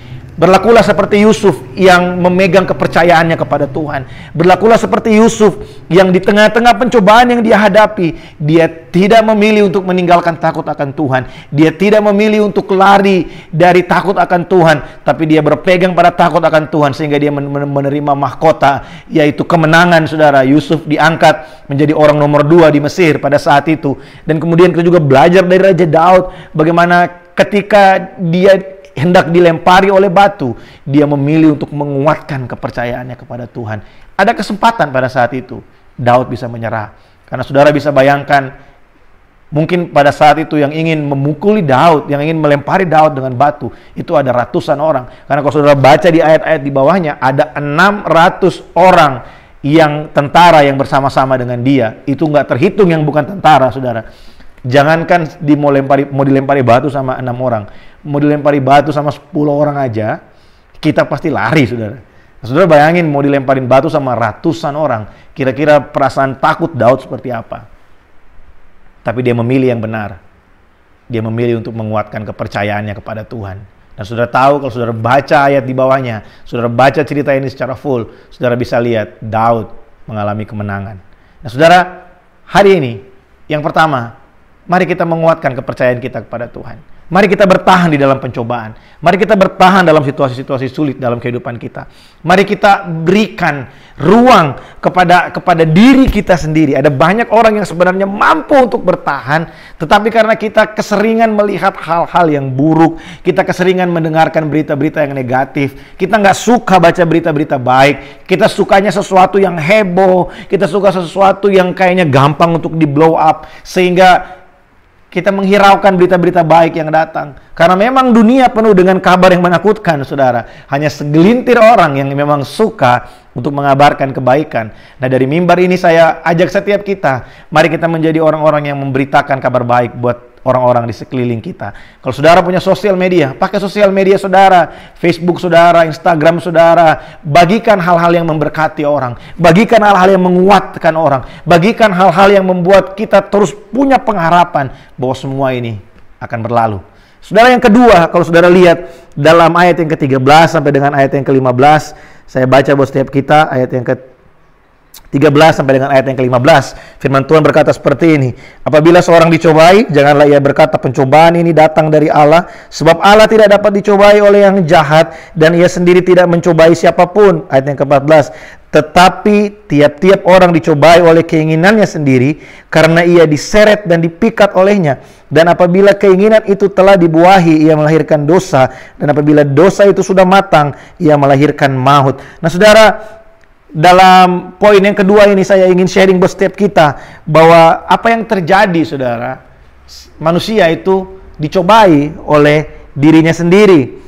Berlakulah seperti Yusuf yang memegang kepercayaannya kepada Tuhan. Berlakulah seperti Yusuf yang di tengah-tengah pencobaan yang dia hadapi, dia tidak memilih untuk meninggalkan takut akan Tuhan. Dia tidak memilih untuk lari dari takut akan Tuhan, tapi dia berpegang pada takut akan Tuhan sehingga dia menerima mahkota, yaitu kemenangan, saudara. Yusuf diangkat menjadi orang nomor 2 di Mesir pada saat itu. Dan kemudian kita juga belajar dari Raja Daud bagaimana ketika dia hendak dilempari oleh batu, dia memilih untuk menguatkan kepercayaannya kepada Tuhan. Ada kesempatan pada saat itu Daud bisa menyerah. Karena saudara bisa bayangkan, mungkin pada saat itu yang ingin memukuli Daud, yang ingin melempari Daud dengan batu, itu ada ratusan orang. Karena kalau saudara baca di ayat-ayat di bawahnya, ada 600 orang yang tentara yang bersama-sama dengan dia. Itu nggak terhitung yang bukan tentara, saudara. Jangankan mau dilempari batu sama 6 orang, mau dilempari batu sama 10 orang aja, kita pasti lari, saudara. Nah, saudara bayangin mau dilemparin batu sama ratusan orang, kira-kira perasaan takut Daud seperti apa? Tapi dia memilih yang benar. Dia memilih untuk menguatkan kepercayaannya kepada Tuhan. Dan saudara tahu, kalau saudara baca ayat di bawahnya, saudara baca cerita ini secara full, saudara bisa lihat Daud mengalami kemenangan. Nah saudara, hari ini yang pertama, mari kita menguatkan kepercayaan kita kepada Tuhan. Mari kita bertahan di dalam pencobaan. Mari kita bertahan dalam situasi-situasi sulit dalam kehidupan kita. Mari kita berikan ruang kepada diri kita sendiri. Ada banyak orang yang sebenarnya mampu untuk bertahan, tetapi karena kita keseringan melihat hal-hal yang buruk, kita keseringan mendengarkan berita-berita yang negatif, kita nggak suka baca berita-berita baik, kita sukanya sesuatu yang heboh, kita suka sesuatu yang kayaknya gampang untuk di blow up, sehingga kita menghiraukan berita-berita baik yang datang. Karena memang dunia penuh dengan kabar yang menakutkan, saudara. Hanya segelintir orang yang memang suka untuk mengabarkan kebaikan. Nah, dari mimbar ini saya ajak setiap kita, mari kita menjadi orang-orang yang memberitakan kabar baik buat orang-orang di sekeliling kita. Kalau saudara punya sosial media, pakai sosial media saudara, Facebook saudara, Instagram saudara, bagikan hal-hal yang memberkati orang, bagikan hal-hal yang menguatkan orang, bagikan hal-hal yang membuat kita terus punya pengharapan bahwa semua ini akan berlalu. Saudara, yang kedua, kalau saudara lihat dalam ayat yang ke-13 sampai dengan ayat yang ke-15, saya baca buat setiap kita ayat yang ke-13 sampai dengan ayat yang ke-15. Firman Tuhan berkata seperti ini. Apabila seorang dicobai, janganlah ia berkata pencobaan ini datang dari Allah, sebab Allah tidak dapat dicobai oleh yang jahat, dan ia sendiri tidak mencobai siapapun. Ayat yang ke-14. Tetapi tiap-tiap orang dicobai oleh keinginannya sendiri, karena ia diseret dan dipikat olehnya. Dan apabila keinginan itu telah dibuahi, ia melahirkan dosa. Dan apabila dosa itu sudah matang, ia melahirkan maut. Nah saudara, dalam poin yang kedua ini saya ingin sharing buat setiap kita bahwa apa yang terjadi, saudara, manusia itu dicobai oleh dirinya sendiri.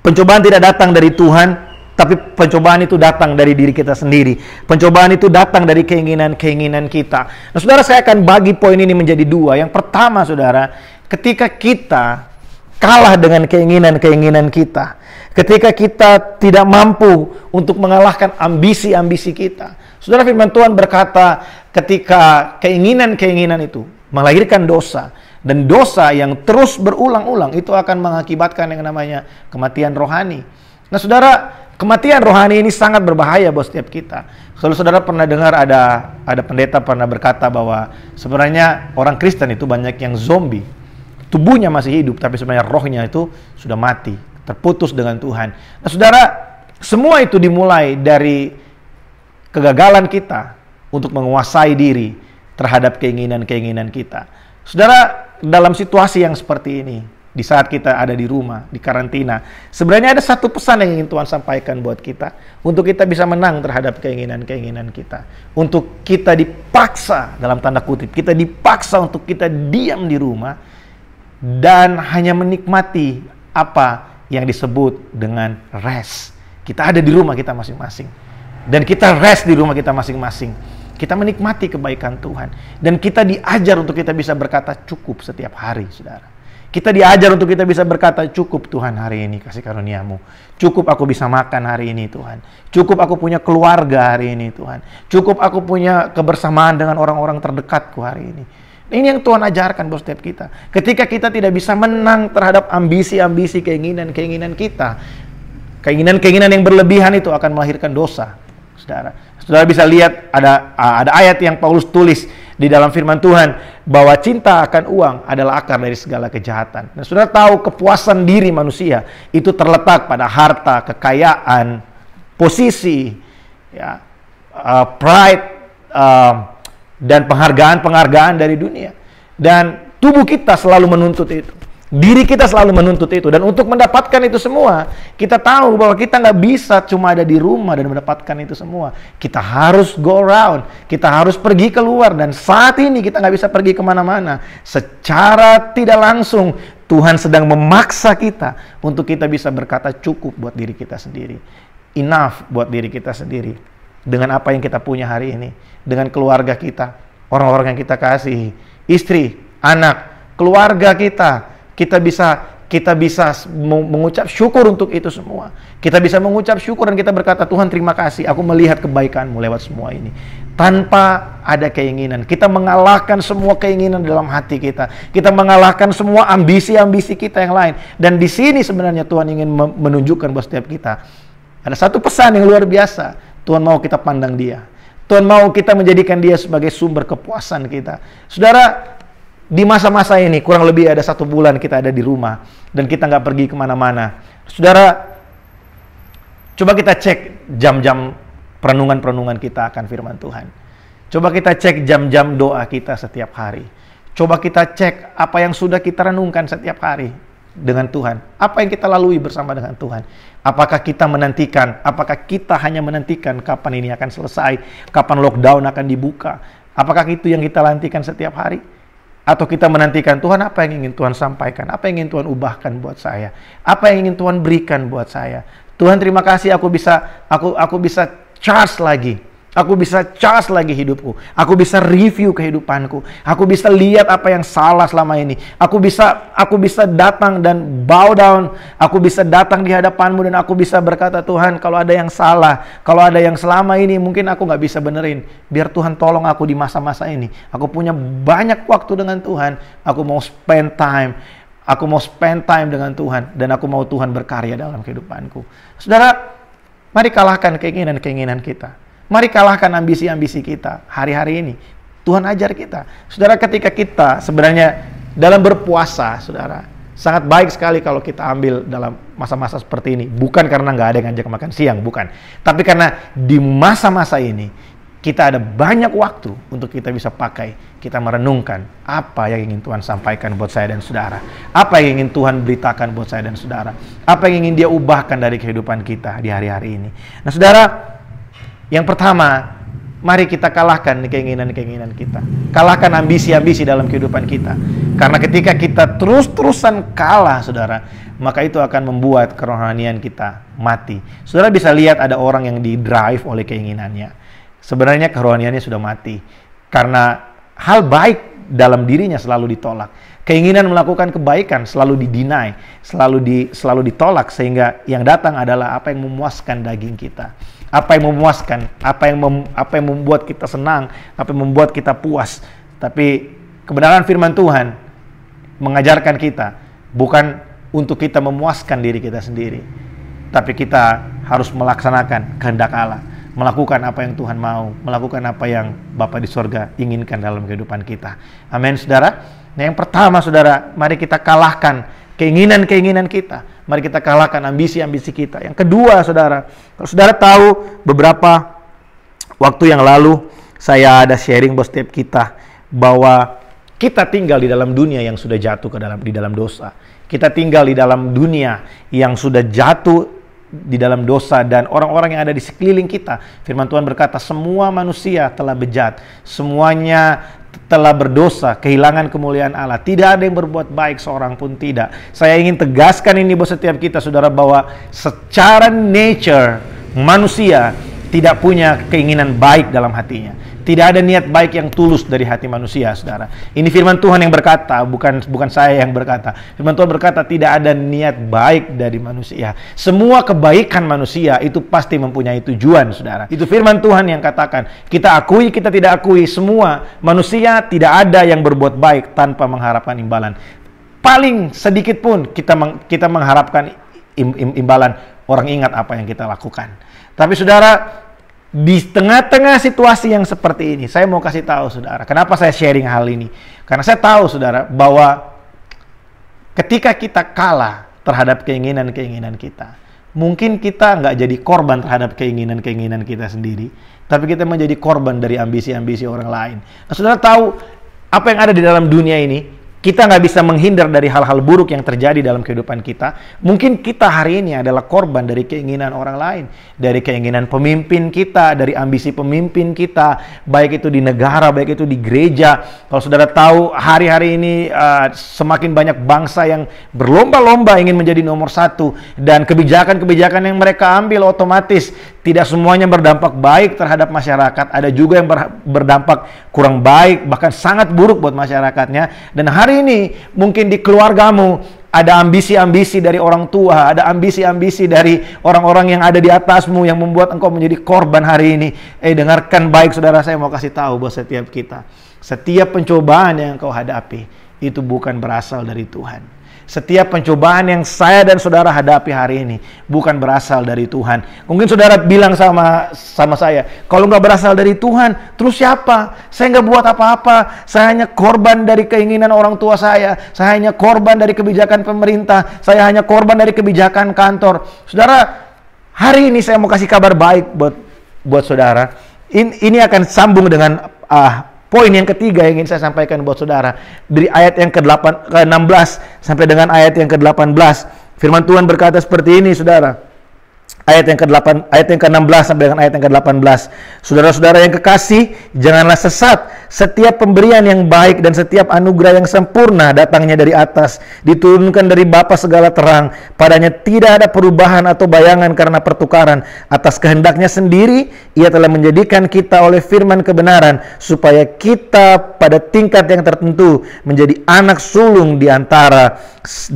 Pencobaan tidak datang dari Tuhan, tapi pencobaan itu datang dari diri kita sendiri. Pencobaan itu datang dari keinginan-keinginan kita. Nah saudara, saya akan bagi poin ini menjadi dua. Yang pertama, saudara, ketika kita kalah dengan keinginan-keinginan kita, ketika kita tidak mampu untuk mengalahkan ambisi-ambisi kita. Saudara, firman Tuhan berkata ketika keinginan-keinginan itu melahirkan dosa, dan dosa yang terus berulang-ulang itu akan mengakibatkan yang namanya kematian rohani. Nah saudara, kematian rohani ini sangat berbahaya buat setiap kita. Kalau saudara pernah dengar ada pendeta pernah berkata bahwa sebenarnya orang Kristen itu banyak yang zombie. Tubuhnya masih hidup, tapi sebenarnya rohnya itu sudah mati, terputus dengan Tuhan. Nah saudara, semua itu dimulai dari kegagalan kita untuk menguasai diri terhadap keinginan-keinginan kita. Saudara, dalam situasi yang seperti ini, di saat kita ada di rumah, di karantina, sebenarnya ada satu pesan yang ingin Tuhan sampaikan buat kita, untuk kita bisa menang terhadap keinginan-keinginan kita. Untuk kita dipaksa, dalam tanda kutip, kita dipaksa untuk kita diam di rumah, dan hanya menikmati apa yang disebut dengan rest. Kita ada di rumah kita masing-masing, dan kita rest di rumah kita masing-masing. Kita menikmati kebaikan Tuhan, dan kita diajar untuk kita bisa berkata cukup setiap hari, saudara. Kita diajar untuk kita bisa berkata cukup Tuhan, hari ini kasih karuniamu. Cukup aku bisa makan hari ini Tuhan. Cukup aku punya keluarga hari ini Tuhan. Cukup aku punya kebersamaan dengan orang-orang terdekatku hari ini. Ini yang Tuhan ajarkan buat setiap kita. Ketika kita tidak bisa menang terhadap ambisi-ambisi, keinginan-keinginan kita, keinginan-keinginan yang berlebihan itu akan melahirkan dosa, saudara. Saudara bisa lihat ada ayat yang Paulus tulis di dalam firman Tuhan bahwa cinta akan uang adalah akar dari segala kejahatan. Nah, saudara tahu kepuasan diri manusia itu terletak pada harta, kekayaan, posisi, ya, pride, dan penghargaan dari dunia. Dan tubuh kita selalu menuntut itu. Diri kita selalu menuntut itu. Dan untuk mendapatkan itu semua, kita tahu bahwa kita nggak bisa cuma ada di rumah dan mendapatkan itu semua. Kita harus go around. Kita harus pergi keluar. Dan saat ini kita nggak bisa pergi kemana-mana. Secara tidak langsung, Tuhan sedang memaksa kita untuk kita bisa berkata cukup buat diri kita sendiri. Enough buat diri kita sendiri. Dengan apa yang kita punya hari ini. Dengan keluarga kita. Orang-orang yang kita kasihi. Istri, anak, keluarga kita. Kita bisa mengucap syukur untuk itu semua. Kita bisa mengucap syukur dan kita berkata, Tuhan terima kasih, aku melihat kebaikan-Mu lewat semua ini. Tanpa ada keinginan. Kita mengalahkan semua keinginan dalam hati kita. Kita mengalahkan semua ambisi-ambisi kita yang lain. Dan di sini sebenarnya Tuhan ingin menunjukkan buat setiap kita. Ada satu pesan yang luar biasa. Tuhan mau kita pandang Dia. Tuhan mau kita menjadikan dia sebagai sumber kepuasan kita. Saudara, di masa-masa ini kurang lebih ada 1 bulan kita ada di rumah dan kita nggak pergi kemana-mana. Saudara, coba kita cek jam-jam perenungan-perenungan kita akan firman Tuhan. Coba kita cek jam-jam doa kita setiap hari. Coba kita cek apa yang sudah kita renungkan setiap hari dengan Tuhan. Apa yang kita lalui bersama dengan Tuhan. Apakah kita menantikan, apakah kita hanya menantikan kapan ini akan selesai, kapan lockdown akan dibuka. Apakah itu yang kita nantikan setiap hari? Atau kita menantikan Tuhan, apa yang ingin Tuhan sampaikan? Apa yang ingin Tuhan ubahkan buat saya? Apa yang ingin Tuhan berikan buat saya? Tuhan, terima kasih aku bisa charge lagi. Aku bisa charge lagi hidupku. Aku bisa review kehidupanku. Aku bisa lihat apa yang salah selama ini. Aku bisa datang dan bow down. Aku bisa datang di hadapanmu dan aku bisa berkata, Tuhan, kalau ada yang salah, kalau ada yang selama ini mungkin aku nggak bisa benerin, biar Tuhan tolong aku di masa-masa ini. Aku punya banyak waktu dengan Tuhan. Aku mau spend time. Aku mau spend time dengan Tuhan. Dan aku mau Tuhan berkarya dalam kehidupanku. Saudara, mari kalahkan keinginan-keinginan kita. Mari kalahkan ambisi-ambisi kita hari-hari ini. Tuhan ajar kita. Saudara, ketika kita sebenarnya dalam berpuasa, saudara, sangat baik sekali kalau kita ambil dalam masa-masa seperti ini. Bukan karena nggak ada yang ngajak makan siang, bukan. Tapi karena di masa-masa ini, kita ada banyak waktu untuk kita bisa pakai. Kita merenungkan apa yang ingin Tuhan sampaikan buat saya dan saudara. Apa yang ingin Tuhan beritakan buat saya dan saudara. Apa yang ingin dia ubahkan dari kehidupan kita di hari-hari ini. Nah, saudara, yang pertama, mari kita kalahkan keinginan-keinginan kita. Kalahkan ambisi-ambisi dalam kehidupan kita. Karena ketika kita terus-terusan kalah, saudara, maka itu akan membuat kerohanian kita mati. Saudara bisa lihat ada orang yang di-drive oleh keinginannya. Sebenarnya kerohaniannya sudah mati. Karena hal baik dalam dirinya selalu ditolak. Keinginan melakukan kebaikan selalu di-deny, selalu ditolak, sehingga yang datang adalah apa yang memuaskan daging kita. Apa yang memuaskan, apa yang membuat kita senang, apa yang membuat kita puas. Tapi kebenaran firman Tuhan mengajarkan kita bukan untuk kita memuaskan diri kita sendiri, tapi kita harus melaksanakan kehendak Allah, melakukan apa yang Tuhan mau, melakukan apa yang Bapa di sorga inginkan dalam kehidupan kita. Amin, saudara. Nah, yang pertama, saudara, mari kita kalahkan keinginan-keinginan kita. Mari kita kalahkan ambisi-ambisi kita. Yang kedua, saudara, kalau saudara tahu beberapa waktu yang lalu saya ada sharing buat setiap kita bahwa kita tinggal di dalam dunia yang sudah jatuh di dalam dosa. Kita tinggal di dalam dunia yang sudah jatuh di dalam dosa, dan orang-orang yang ada di sekeliling kita. Firman Tuhan berkata, semua manusia telah bejat, semuanya telah berdosa, kehilangan kemuliaan Allah. Tidak ada yang berbuat baik, seorang pun tidak. Saya ingin tegaskan ini buat setiap kita, saudara, bahwa secara nature manusia tidak punya keinginan baik dalam hatinya. Tidak ada niat baik yang tulus dari hati manusia, saudara. Ini firman Tuhan yang berkata, bukan saya yang berkata. Firman Tuhan berkata, tidak ada niat baik dari manusia. Semua kebaikan manusia itu pasti mempunyai tujuan, saudara. Itu firman Tuhan yang katakan, kita akui, kita tidak akui, semua manusia tidak ada yang berbuat baik tanpa mengharapkan imbalan. Paling sedikit pun kita mengharapkan imbalan. Orang ingat apa yang kita lakukan. Tapi saudara, di tengah-tengah situasi yang seperti ini, saya mau kasih tahu, saudara, kenapa saya sharing hal ini. Karena saya tahu, saudara, bahwa ketika kita kalah terhadap keinginan-keinginan kita, mungkin kita nggak jadi korban terhadap keinginan-keinginan kita sendiri, tapi kita menjadi korban dari ambisi-ambisi orang lain. Nah, saudara tahu apa yang ada di dalam dunia ini? Kita nggak bisa menghindar dari hal-hal buruk yang terjadi dalam kehidupan kita. Mungkin kita hari ini adalah korban dari keinginan orang lain. Dari keinginan pemimpin kita, dari ambisi pemimpin kita. Baik itu di negara, baik itu di gereja. Kalau saudara tahu, hari-hari ini semakin banyak bangsa yang berlomba-lomba ingin menjadi nomor satu. Dan kebijakan-kebijakan yang mereka ambil otomatis tidak semuanya berdampak baik terhadap masyarakat. Ada juga yang berdampak kurang baik, bahkan sangat buruk buat masyarakatnya. Dan hari ini mungkin di keluargamu ada ambisi-ambisi dari orang tua, ada ambisi-ambisi dari orang-orang yang ada di atasmu yang membuat engkau menjadi korban hari ini. Dengarkan baik, saudara, saya mau kasih tahu buat setiap kita. Setiap pencobaan yang engkau hadapi itu bukan berasal dari Tuhan. setiap pencobaan yang saya dan saudara hadapi hari ini bukan berasal dari Tuhan. Mungkin saudara bilang sama saya, kalau nggak berasal dari Tuhan, terus siapa? Saya nggak buat apa-apa. Saya hanya korban dari keinginan orang tua saya. Saya hanya korban dari kebijakan pemerintah. Saya hanya korban dari kebijakan kantor. Saudara, hari ini saya mau kasih kabar baik buat saudara. Ini akan sambung dengan poin yang ketiga yang ingin saya sampaikan buat saudara. Dari ayat yang ke-16 sampai dengan ayat yang ke-18. Firman Tuhan berkata seperti ini, saudara. Ayat yang ke-16 sampai dengan ayat yang ke-18. Saudara-saudara yang kekasih, janganlah sesat. Setiap pemberian yang baik dan setiap anugerah yang sempurna datangnya dari atas, diturunkan dari Bapa segala terang. Padanya tidak ada perubahan atau bayangan karena pertukaran. Atas kehendaknya sendiri, Ia telah menjadikan kita oleh firman kebenaran, supaya kita pada tingkat yang tertentu menjadi anak sulung di antara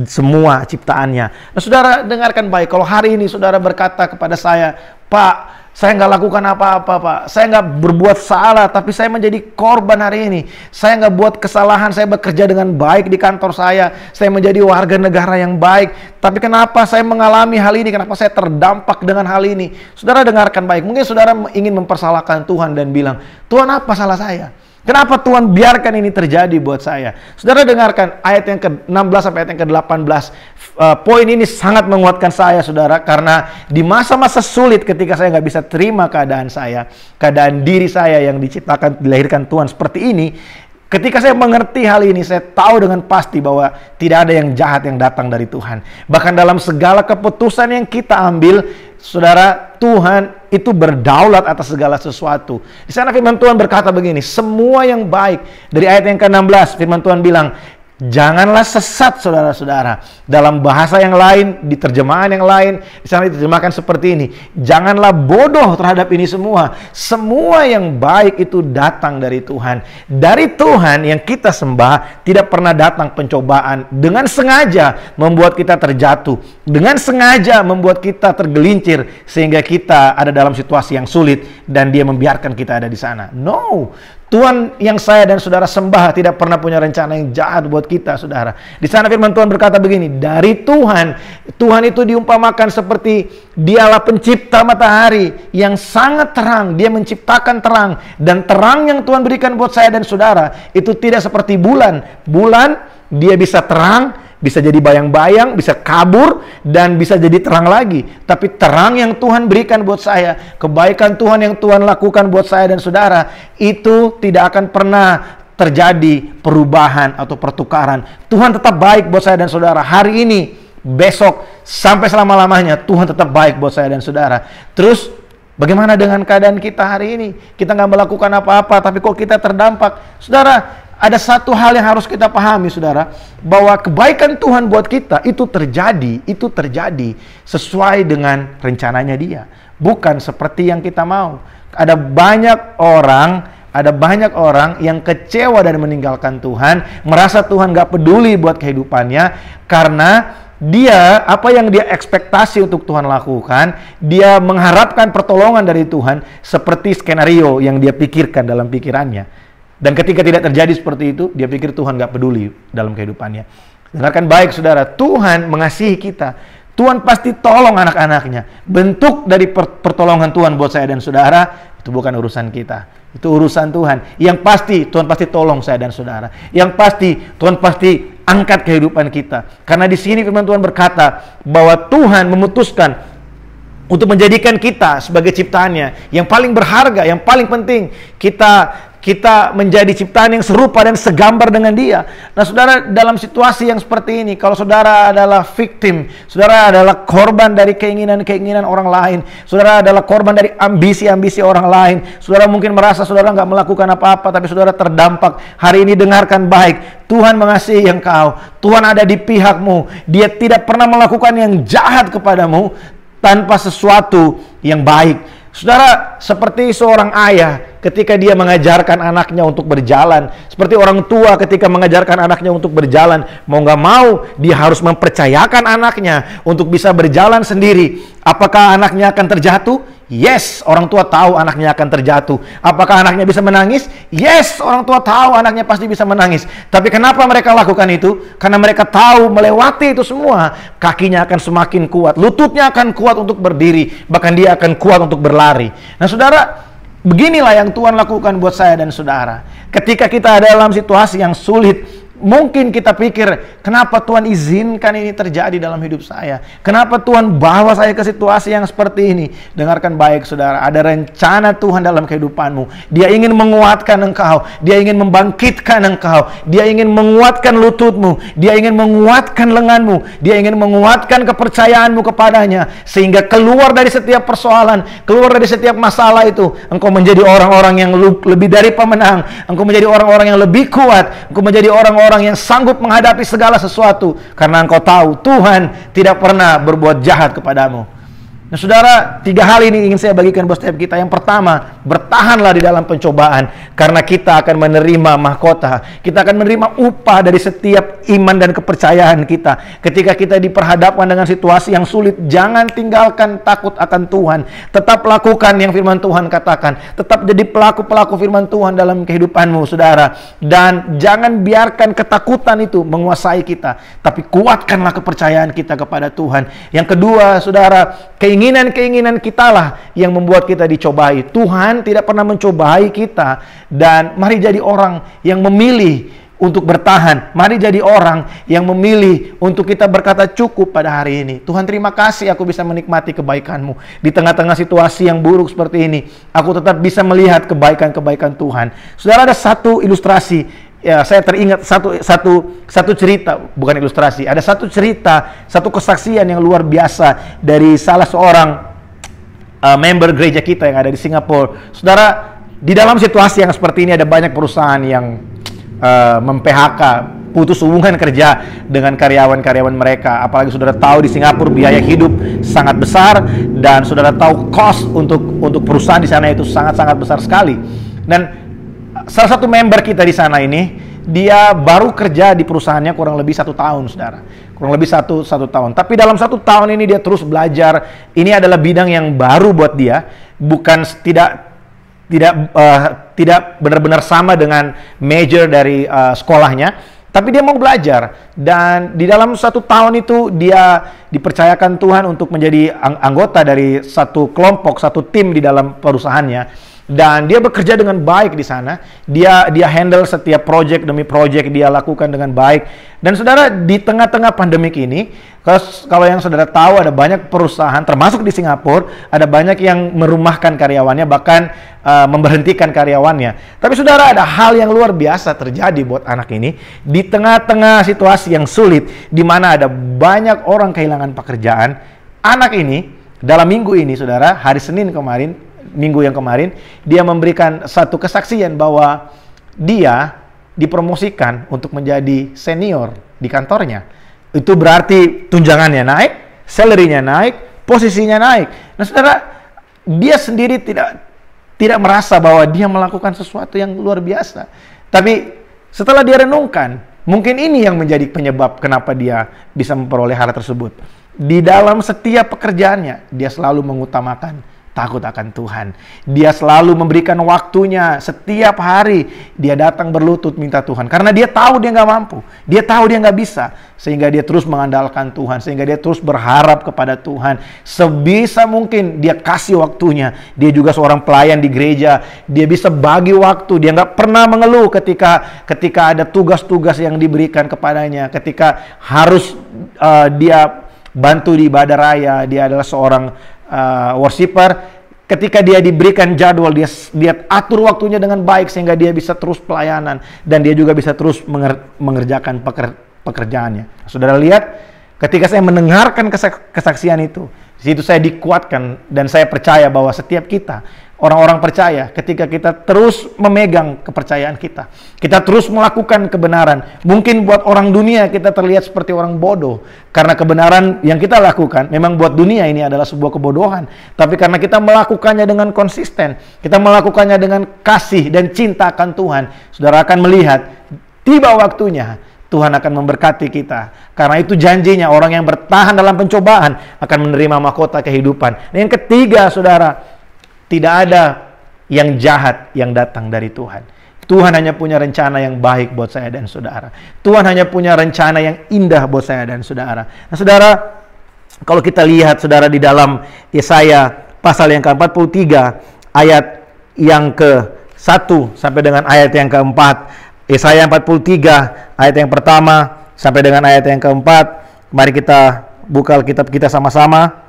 semua ciptaannya. Nah, saudara dengarkan baik. Kalau hari ini saudara berkata kepada saya, Pak, saya nggak lakukan apa-apa, Pak. Saya nggak berbuat salah, tapi saya menjadi korban hari ini. Saya nggak buat kesalahan, saya bekerja dengan baik di kantor saya. Saya menjadi warga negara yang baik. Tapi kenapa saya mengalami hal ini? Kenapa saya terdampak dengan hal ini? Saudara dengarkan baik. Mungkin saudara ingin mempersalahkan Tuhan dan bilang, Tuhan, apa salah saya? Kenapa Tuhan biarkan ini terjadi buat saya? Saudara dengarkan ayat yang ke-16 sampai ayat yang ke-18. Poin ini sangat menguatkan saya, saudara. Karena di masa-masa sulit ketika saya nggak bisa terima keadaan saya, keadaan diri saya yang diciptakan, dilahirkan Tuhan seperti ini. Ketika saya mengerti hal ini, saya tahu dengan pasti bahwa tidak ada yang jahat yang datang dari Tuhan. Bahkan dalam segala keputusan yang kita ambil, saudara, Tuhan itu berdaulat atas segala sesuatu. Di sana firman Tuhan berkata begini, semua yang baik. Dari ayat yang ke-16, firman Tuhan bilang, janganlah sesat, saudara-saudara. Dalam bahasa yang lain, di terjemahan yang lain, di sana diterjemahkan seperti ini. Janganlah bodoh terhadap ini semua. Semua yang baik itu datang dari Tuhan. Dari Tuhan yang kita sembah, tidak pernah datang pencobaan dengan sengaja membuat kita terjatuh. Dengan sengaja membuat kita tergelincir sehingga kita ada dalam situasi yang sulit dan Dia membiarkan kita ada di sana. No. Tuhan yang saya dan saudara sembah tidak pernah punya rencana yang jahat buat kita, saudara. Di sana firman Tuhan berkata begini, dari Tuhan, Tuhan itu diumpamakan seperti Dialah pencipta matahari yang sangat terang. Dia menciptakan terang, dan terang yang Tuhan berikan buat saya dan saudara itu tidak seperti bulan. Bulan dia bisa terang, bisa jadi bayang-bayang, bisa kabur, dan bisa jadi terang lagi. Tapi terang yang Tuhan berikan buat saya, kebaikan Tuhan yang Tuhan lakukan buat saya dan saudara, itu tidak akan pernah terjadi perubahan atau pertukaran. Tuhan tetap baik buat saya dan saudara. Hari ini, besok, sampai selama-lamanya, Tuhan tetap baik buat saya dan saudara. Terus, bagaimana dengan keadaan kita hari ini? Kita nggak melakukan apa-apa, tapi kok kita terdampak? Saudara, ada satu hal yang harus kita pahami, saudara, bahwa kebaikan Tuhan buat kita itu terjadi sesuai dengan rencananya Dia, bukan seperti yang kita mau. Ada banyak orang yang kecewa dan meninggalkan Tuhan, merasa Tuhan gak peduli buat kehidupannya, karena dia, apa yang dia ekspektasi untuk Tuhan lakukan, dia mengharapkan pertolongan dari Tuhan seperti skenario yang dia pikirkan dalam pikirannya. Dan ketika tidak terjadi seperti itu, dia pikir Tuhan gak peduli dalam kehidupannya. Dengarkan baik, saudara. Tuhan mengasihi kita. Tuhan pasti tolong anak-anaknya. Bentuk dari pertolongan Tuhan buat saya dan saudara, itu bukan urusan kita. Itu urusan Tuhan. Yang pasti, Tuhan pasti tolong saya dan saudara. Yang pasti, Tuhan pasti angkat kehidupan kita. Karena di sini firman Tuhan berkata bahwa Tuhan memutuskan untuk menjadikan kita sebagai ciptaannya yang paling berharga, yang paling penting. Kita menjadi ciptaan yang serupa dan segambar dengan Dia. Nah, saudara, dalam situasi yang seperti ini, kalau saudara adalah victim, saudara adalah korban dari keinginan-keinginan orang lain, saudara adalah korban dari ambisi-ambisi orang lain, saudara mungkin merasa saudara nggak melakukan apa-apa, tapi saudara terdampak. Hari ini dengarkan baik, Tuhan mengasihi engkau, Tuhan ada di pihakmu, Dia tidak pernah melakukan yang jahat kepadamu tanpa sesuatu yang baik. Saudara, seperti seorang ayah ketika dia mengajarkan anaknya untuk berjalan. Seperti orang tua ketika mengajarkan anaknya untuk berjalan, mau nggak mau dia harus mempercayakan anaknya untuk bisa berjalan sendiri. Apakah anaknya akan terjatuh? Yes, orang tua tahu anaknya akan terjatuh. Apakah anaknya bisa menangis? Yes, orang tua tahu anaknya pasti bisa menangis. Tapi kenapa mereka lakukan itu? Karena mereka tahu melewati itu semua, kakinya akan semakin kuat, lututnya akan kuat untuk berdiri, bahkan dia akan kuat untuk berlari. Nah saudara, beginilah yang Tuhan lakukan buat saya dan saudara. Ketika kita ada dalam situasi yang sulit, mungkin kita pikir, kenapa Tuhan izinkan ini terjadi dalam hidup saya? Kenapa Tuhan bawa saya ke situasi yang seperti ini? Dengarkan baik saudara, ada rencana Tuhan dalam kehidupanmu. Dia ingin menguatkan engkau, Dia ingin membangkitkan engkau, Dia ingin menguatkan lututmu, Dia ingin menguatkan lenganmu, Dia ingin menguatkan kepercayaanmu kepadanya, sehingga keluar dari setiap persoalan, keluar dari setiap masalah itu, engkau menjadi orang-orang yang lebih dari pemenang, engkau menjadi orang-orang yang lebih kuat, engkau menjadi orang-orang yang sanggup menghadapi segala sesuatu, karena engkau tahu Tuhan tidak pernah berbuat jahat kepadamu. Nah saudara, 3 hal ini ingin saya bagikan buat setiap kita. Yang pertama, bertahanlah di dalam pencobaan, karena kita akan menerima mahkota, kita akan menerima upah dari setiap iman dan kepercayaan kita. Ketika kita diperhadapkan dengan situasi yang sulit, jangan tinggalkan takut akan Tuhan. Tetap lakukan yang firman Tuhan katakan, tetap jadi pelaku-pelaku firman Tuhan dalam kehidupanmu saudara. Dan jangan biarkan ketakutan itu menguasai kita, tapi kuatkanlah kepercayaan kita kepada Tuhan. Yang kedua saudara, keinginan kita lah yang membuat kita dicobai. Tuhan tidak pernah mencobai kita. Dan mari jadi orang yang memilih untuk bertahan. Mari jadi orang yang memilih untuk kita berkata cukup pada hari ini. Tuhan, terima kasih aku bisa menikmati kebaikan-Mu. Di tengah-tengah situasi yang buruk seperti ini, aku tetap bisa melihat kebaikan-kebaikan Tuhan. Saudara, ada satu ilustrasi. Ya, saya teringat satu cerita, bukan ilustrasi. Ada satu cerita, satu kesaksian yang luar biasa dari salah seorang member gereja kita yang ada di Singapura. Saudara, di dalam situasi yang seperti ini ada banyak perusahaan yang mem-PHK, putus hubungan kerja dengan karyawan-karyawan mereka. Apalagi saudara tahu di Singapura biaya hidup sangat besar, dan saudara tahu cost untuk perusahaan di sana itu sangat-sangat besar sekali. Dan salah satu member kita di sana ini, dia baru kerja di perusahaannya kurang lebih 1 tahun, saudara. Kurang lebih satu tahun. Tapi dalam 1 tahun ini dia terus belajar. Ini adalah bidang yang baru buat dia, bukan tidak benar-benar sama dengan major dari sekolahnya. Tapi dia mau belajar. Dan di dalam 1 tahun itu dia dipercayakan Tuhan untuk menjadi anggota dari satu kelompok, satu tim di dalam perusahaannya. Dan dia bekerja dengan baik di sana. Dia handle setiap project demi project, dia lakukan dengan baik. Dan saudara, di tengah-tengah pandemik ini, kalau yang saudara tahu, ada banyak perusahaan, termasuk di Singapura, ada banyak yang merumahkan karyawannya, bahkan memberhentikan karyawannya. Tapi saudara, ada hal yang luar biasa terjadi buat anak ini. Di tengah-tengah situasi yang sulit, di mana ada banyak orang kehilangan pekerjaan, anak ini, dalam minggu ini saudara, hari Senin kemarin, minggu yang kemarin, dia memberikan satu kesaksian bahwa dia dipromosikan untuk menjadi senior di kantornya. Itu berarti tunjangannya naik, salary-nya naik, posisinya naik. Nah saudara, dia sendiri tidak merasa bahwa dia melakukan sesuatu yang luar biasa. Tapi setelah dia renungkan, mungkin ini yang menjadi penyebab kenapa dia bisa memperoleh hal tersebut. Di dalam setiap pekerjaannya, dia selalu mengutamakan takut akan Tuhan. Dia selalu memberikan waktunya. Setiap hari dia datang berlutut minta Tuhan, karena dia tahu dia nggak mampu, dia tahu dia nggak bisa, sehingga dia terus mengandalkan Tuhan, sehingga dia terus berharap kepada Tuhan. Sebisa mungkin dia kasih waktunya. Dia juga seorang pelayan di gereja, dia bisa bagi waktu. Dia nggak pernah mengeluh ketika ada tugas-tugas yang diberikan kepadanya, ketika harus dia bantu di ibadah raya. Dia adalah seorang worshiper. Ketika dia diberikan jadwal, dia atur waktunya dengan baik, sehingga dia bisa terus pelayanan, dan dia juga bisa terus mengerjakan pekerjaannya. Saudara lihat, ketika saya mendengarkan kesaksian itu, di situ saya dikuatkan, dan saya percaya bahwa setiap kita, orang-orang percaya ketika kita terus memegang kepercayaan kita. Kita terus melakukan kebenaran. Mungkin buat orang dunia kita terlihat seperti orang bodoh. Karena kebenaran yang kita lakukan, memang buat dunia ini adalah sebuah kebodohan. Tapi karena kita melakukannya dengan konsisten, kita melakukannya dengan kasih dan cinta akan Tuhan, saudara akan melihat, tiba waktunya, Tuhan akan memberkati kita. Karena itu janjinya, orang yang bertahan dalam pencobaan akan menerima mahkota kehidupan. Dan yang ketiga, saudara, tidak ada yang jahat yang datang dari Tuhan. Tuhan hanya punya rencana yang baik buat saya dan saudara. Tuhan hanya punya rencana yang indah buat saya dan saudara. Nah, saudara, kalau kita lihat, saudara, di dalam Yesaya pasal yang ke-43, ayat yang ke-1 sampai dengan ayat yang ke-4. Yesaya 43, ayat yang pertama sampai dengan ayat yang ke-4. Mari kita buka Alkitab kita sama-sama.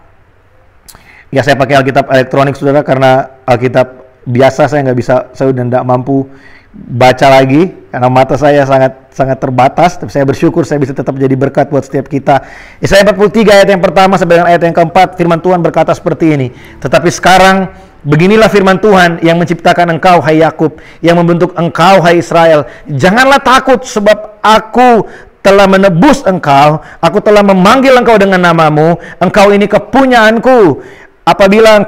Ya, saya pakai Alkitab elektronik, saudara, karena Alkitab biasa saya sudah tidak mampu baca lagi karena mata saya sangat terbatas. Tapi saya bersyukur saya bisa tetap jadi berkat buat setiap kita. Yesaya 43 ayat yang pertama sampai dengan ayat yang ke-4, firman Tuhan berkata seperti ini. Tetapi sekarang beginilah firman Tuhan yang menciptakan engkau, hai Yakub, yang membentuk engkau, hai Israel. Janganlah takut, sebab aku telah menebus engkau, aku telah memanggil engkau dengan namamu, engkau ini kepunyaanku. Apabila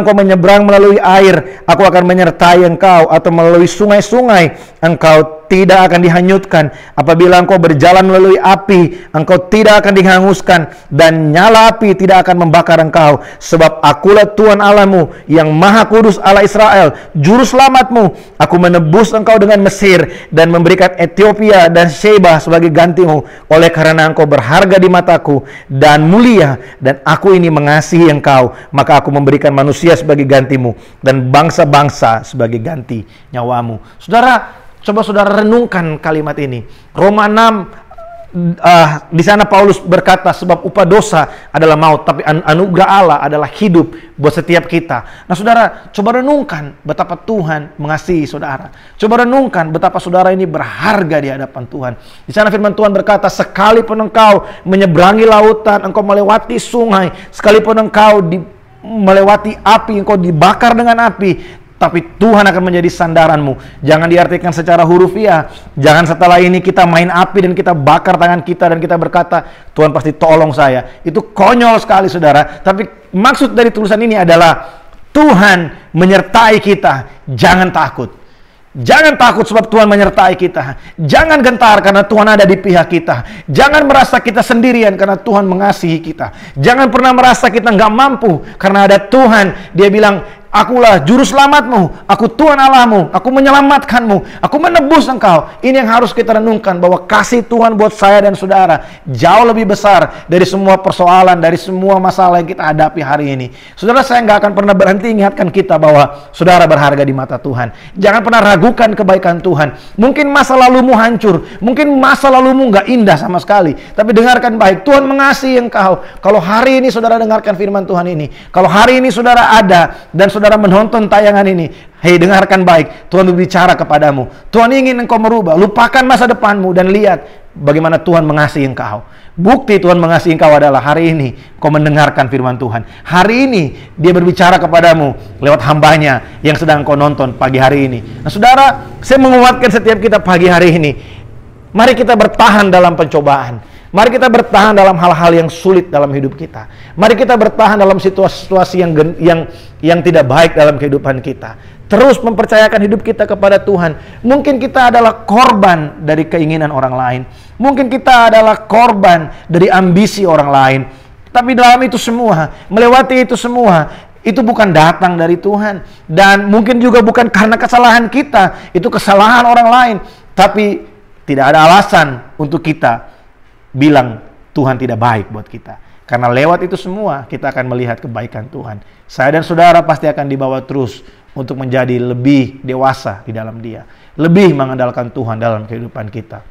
engkau menyeberang melalui air, aku akan menyertai engkau, atau melalui sungai-sungai, engkau tidak akan dihanyutkan. Apabila engkau berjalan melalui api, engkau tidak akan dihanguskan, dan nyala api tidak akan membakar engkau. Sebab akulah Tuhan Allahmu, yang Maha Kudus, Allah Israel, juru selamatmu. Aku menebus engkau dengan Mesir, dan memberikan Ethiopia dan Sheba sebagai gantimu, oleh karena engkau berharga di mataku, dan mulia, dan aku ini mengasihi engkau. Maka aku memberikan manusia sebagai gantimu, dan bangsa-bangsa sebagai ganti nyawamu. Saudara, coba saudara renungkan kalimat ini. Roma 6, di sana Paulus berkata, sebab upah dosa adalah maut, tapi anugerah Allah adalah hidup buat setiap kita. Nah, saudara, coba renungkan betapa Tuhan mengasihi saudara. Coba renungkan betapa saudara ini berharga di hadapan Tuhan. Di sana firman Tuhan berkata, sekalipun engkau menyeberangi lautan, engkau melewati sungai, sekalipun engkau melewati api, engkau dibakar dengan api, tapi Tuhan akan menjadi sandaranmu. Jangan diartikan secara hurufiah. Jangan setelah ini kita main api dan kita bakar tangan kita dan kita berkata, Tuhan pasti tolong saya. Itu konyol sekali, saudara. Tapi maksud dari tulisan ini adalah Tuhan menyertai kita. Jangan takut. Jangan takut sebab Tuhan menyertai kita. Jangan gentar karena Tuhan ada di pihak kita. Jangan merasa kita sendirian karena Tuhan mengasihi kita. Jangan pernah merasa kita nggak mampu karena ada Tuhan. Dia bilang, akulah juru selamatmu, aku Tuhan Allahmu, aku menyelamatkanmu, aku menebus engkau. Ini yang harus kita renungkan, bahwa kasih Tuhan buat saya dan saudara jauh lebih besar dari semua persoalan, dari semua masalah yang kita hadapi hari ini. Saudara, saya nggak akan pernah berhenti ingatkan kita bahwa saudara berharga di mata Tuhan. Jangan pernah ragukan kebaikan Tuhan. Mungkin masa lalumu hancur, mungkin masa lalumu nggak indah sama sekali, tapi dengarkan baik, Tuhan mengasihi engkau. Kalau hari ini saudara dengarkan firman Tuhan ini, kalau hari ini saudara ada dan saudara menonton tayangan ini, hei, dengarkan baik, Tuhan berbicara kepadamu. Tuhan ingin engkau merubah. Lupakan masa depanmu dan lihat bagaimana Tuhan mengasihi engkau. Bukti Tuhan mengasihi engkau adalah hari ini kau mendengarkan firman Tuhan. Hari ini dia berbicara kepadamu lewat hambanya yang sedang kau nonton pagi hari ini. Nah, saudara, saya menguatkan setiap kita pagi hari ini, mari kita bertahan dalam pencobaan. Mari kita bertahan dalam hal-hal yang sulit dalam hidup kita. Mari kita bertahan dalam situasi-situasi yang tidak baik dalam kehidupan kita. Terus mempercayakan hidup kita kepada Tuhan. Mungkin kita adalah korban dari keinginan orang lain. Mungkin kita adalah korban dari ambisi orang lain. Tapi dalam itu semua, melewati itu semua, itu bukan datang dari Tuhan. Dan mungkin juga bukan karena kesalahan kita. Itu kesalahan orang lain. Tapi tidak ada alasan untuk kita bilang Tuhan tidak baik buat kita. Karena lewat itu semua kita akan melihat kebaikan Tuhan. Saya dan saudara pasti akan dibawa terus untuk menjadi lebih dewasa di dalam Dia, lebih mengandalkan Tuhan dalam kehidupan kita.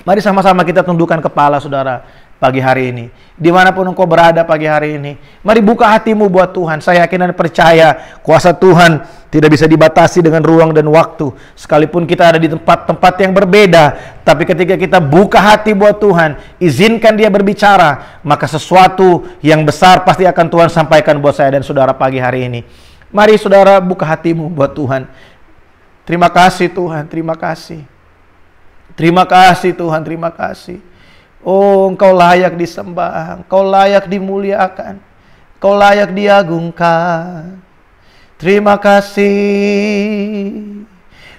Mari sama-sama kita tundukkan kepala, saudara, pagi hari ini. Dimanapun engkau berada pagi hari ini, mari buka hatimu buat Tuhan. Saya yakin dan percaya kuasa Tuhan tidak bisa dibatasi dengan ruang dan waktu. Sekalipun kita ada di tempat-tempat yang berbeda, tapi ketika kita buka hati buat Tuhan, izinkan Dia berbicara, maka sesuatu yang besar pasti akan Tuhan sampaikan buat saya dan saudara pagi hari ini. Mari saudara buka hatimu buat Tuhan. Terima kasih Tuhan, terima kasih. Terima kasih Tuhan, terima kasih. Oh, Engkau layak disembah, Engkau layak dimuliakan, Engkau layak diagungkan. Terima kasih.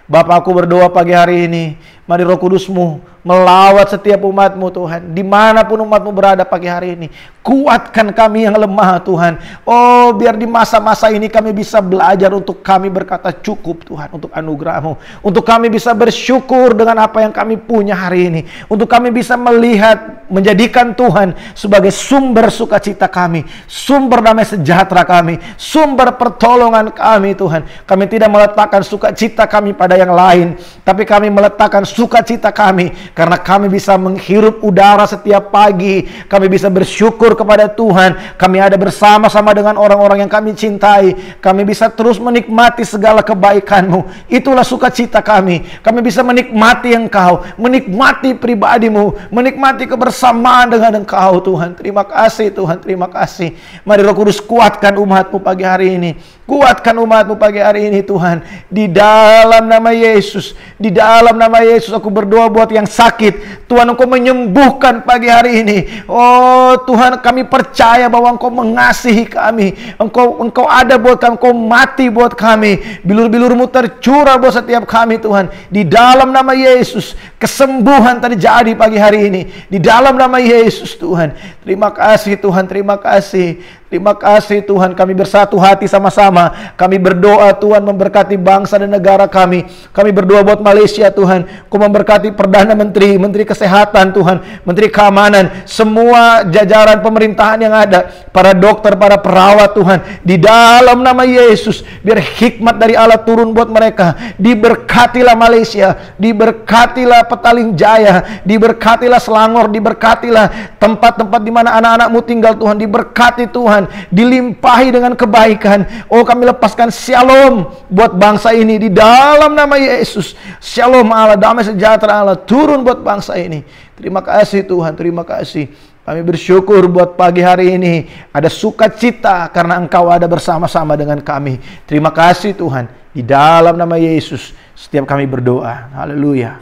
Bapa, aku berdoa pagi hari ini, mari Roh Kudus-Mu melawat setiap umat-Mu Tuhan, dimanapun umat-Mu berada pagi hari ini. Kuatkan kami yang lemah Tuhan. Oh, biar di masa-masa ini kami bisa belajar untuk kami berkata cukup Tuhan, untuk anugerah-Mu. Untuk kami bisa bersyukur dengan apa yang kami punya hari ini. Untuk kami bisa melihat, menjadikan Tuhan sebagai sumber sukacita kami, sumber damai sejahtera kami, sumber pertolongan kami Tuhan. Kami tidak meletakkan sukacita kami pada yang lain, tapi kami meletakkan sukacita kami karena kami bisa menghirup udara setiap pagi. Kami bisa bersyukur kepada Tuhan. Kami ada bersama-sama dengan orang-orang yang kami cintai. Kami bisa terus menikmati segala kebaikan-Mu. Itulah sukacita kami. Kami bisa menikmati Engkau, menikmati pribadi-Mu, menikmati kebersamaan dengan Engkau Tuhan. Terima kasih Tuhan, terima kasih. Mari Roh Kudus kuatkan umat-Mu pagi hari ini. Kuatkan umat-Mu pagi hari ini Tuhan. Di dalam nama Yesus, di dalam nama Yesus aku berdoa buat yang sakit. Tuhan, Engkau menyembuhkan pagi hari ini. Oh Tuhan, kami percaya bahwa Engkau mengasihi kami. Engkau ada buat kami, Engkau mati buat kami. Bilur-bilur-Mu tercurah buat setiap kami Tuhan. Di dalam nama Yesus, kesembuhan terjadi pagi hari ini. Di dalam nama Yesus Tuhan. Terima kasih Tuhan, terima kasih. Terima kasih Tuhan, kami bersatu hati sama-sama. Kami berdoa Tuhan memberkati bangsa dan negara kami. Kami berdoa buat Malaysia Tuhan. Kau memberkati Perdana Menteri, Menteri Kesehatan Tuhan, Menteri Keamanan, semua jajaran pemerintahan yang ada, para dokter, para perawat Tuhan. Di dalam nama Yesus, biar hikmat dari Allah turun buat mereka. Diberkatilah Malaysia, diberkatilah Petaling Jaya, diberkatilah Selangor, diberkatilah tempat-tempat di mana anak-anak-Mu tinggal Tuhan. Diberkati Tuhan, dilimpahi dengan kebaikan. Oh, kami lepaskan shalom buat bangsa ini di dalam nama Yesus. Shalom Allah, damai sejahtera Allah turun buat bangsa ini. Terima kasih Tuhan, terima kasih. Kami bersyukur buat pagi hari ini ada sukacita karena Engkau ada bersama-sama dengan kami. Terima kasih Tuhan. Di dalam nama Yesus setiap kami berdoa. Haleluya.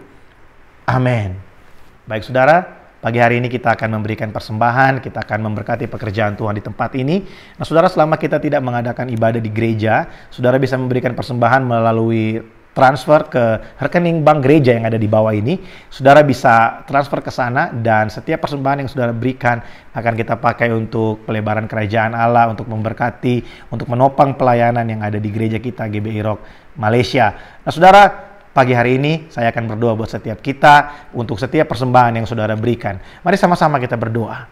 Amin. Baik saudara, pagi hari ini kita akan memberikan persembahan, kita akan memberkati pekerjaan Tuhan di tempat ini. Nah saudara, selama kita tidak mengadakan ibadah di gereja, saudara bisa memberikan persembahan melalui transfer ke rekening bank gereja yang ada di bawah ini. Saudara bisa transfer ke sana dan setiap persembahan yang saudara berikan akan kita pakai untuk pelebaran kerajaan Allah, untuk memberkati, untuk menopang pelayanan yang ada di gereja kita GBI Rock Malaysia. Nah saudara, pagi hari ini saya akan berdoa buat setiap kita untuk setiap persembahan yang saudara berikan. Mari sama-sama kita berdoa.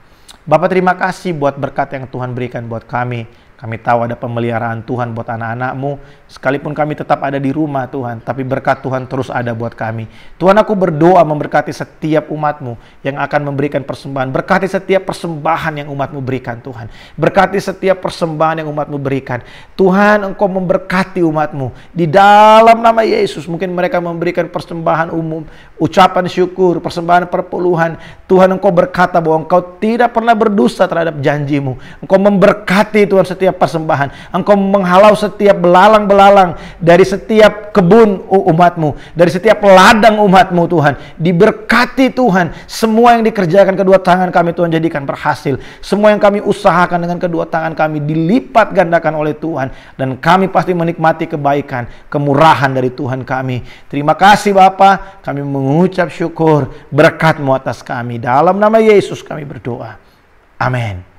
Bapa, terima kasih buat berkat yang Tuhan berikan buat kami. Kami tahu ada pemeliharaan Tuhan buat anak-anak-Mu. Sekalipun kami tetap ada di rumah Tuhan, tapi berkat Tuhan terus ada buat kami. Tuhan, aku berdoa memberkati setiap umat-Mu yang akan memberikan persembahan. Berkati setiap persembahan yang umat-Mu berikan Tuhan. Berkati setiap persembahan yang umat-Mu berikan. Tuhan, Engkau memberkati umat-Mu. Di dalam nama Yesus, mungkin mereka memberikan persembahan umum, ucapan syukur, persembahan perpuluhan. Tuhan, Engkau berkata bahwa Engkau tidak pernah berdusta terhadap janji-Mu. Engkau memberkati Tuhan setiap persembahan. Engkau menghalau setiap belalang-belalang dari setiap kebun umat-Mu, dari setiap ladang umat-Mu Tuhan. Diberkati Tuhan. Semua yang dikerjakan kedua tangan kami Tuhan jadikan berhasil. Semua yang kami usahakan dengan kedua tangan kami dilipat gandakan oleh Tuhan. Dan kami pasti menikmati kebaikan, kemurahan dari Tuhan kami. Terima kasih Bapa. Kami mengucap syukur berkat-Mu atas kami. Dalam nama Yesus kami berdoa. Amin.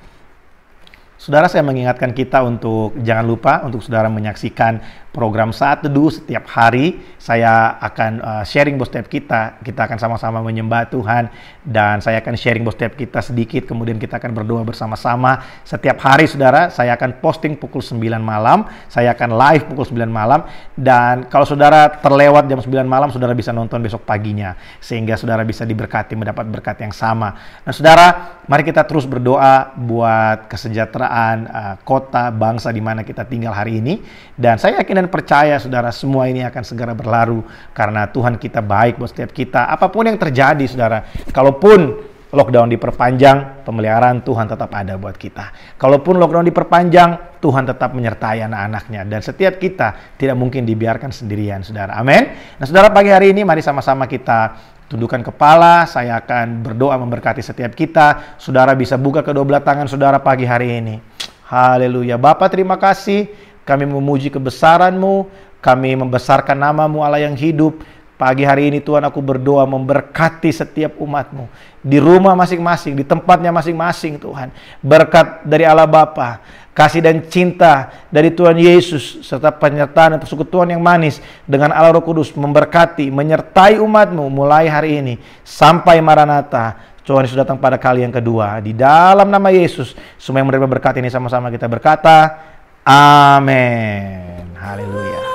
Saudara, saya mengingatkan kita untuk jangan lupa untuk saudara menyaksikan program Saat Teduh setiap hari. Saya akan sharing buat setiap kita. Kita akan sama-sama menyembah Tuhan. Dan saya akan sharing buat setiap kita sedikit. Kemudian kita akan berdoa bersama-sama. Setiap hari saudara, saya akan posting pukul 9 malam. Saya akan live pukul 9 malam. Dan kalau saudara terlewat jam 9 malam, saudara bisa nonton besok paginya. Sehingga saudara bisa diberkati, mendapat berkat yang sama. Nah saudara, mari kita terus berdoa buat kesejahteraan kota, bangsa di mana kita tinggal hari ini. Dan saya yakin dan percaya saudara, semua ini akan segera berlalu karena Tuhan kita baik buat setiap kita. Apapun yang terjadi saudara, kalaupun lockdown diperpanjang, pemeliharaan Tuhan tetap ada buat kita. Kalaupun lockdown diperpanjang, Tuhan tetap menyertai anak-anaknya. Dan setiap kita tidak mungkin dibiarkan sendirian, saudara. Amin. Nah, saudara, pagi hari ini mari sama-sama kita tundukkan kepala. Saya akan berdoa memberkati setiap kita. Saudara bisa buka kedua belah tangan saudara pagi hari ini. Haleluya. Bapa, terima kasih. Kami memuji kebesaran-Mu. Kami membesarkan nama-Mu Allah yang hidup. Pagi hari ini Tuhan, aku berdoa memberkati setiap umat-Mu. Di rumah masing-masing, di tempatnya masing-masing Tuhan. Berkat dari Allah Bapa, kasih dan cinta dari Tuhan Yesus, serta penyertaan dan persekutuan yang manis dengan Allah Roh Kudus memberkati, menyertai umat-Mu mulai hari ini sampai Maranatha. Tuhan Yesus datang pada kali yang kedua. Di dalam nama Yesus, semua yang menerima berkat ini sama-sama kita berkata, amin. Haleluya.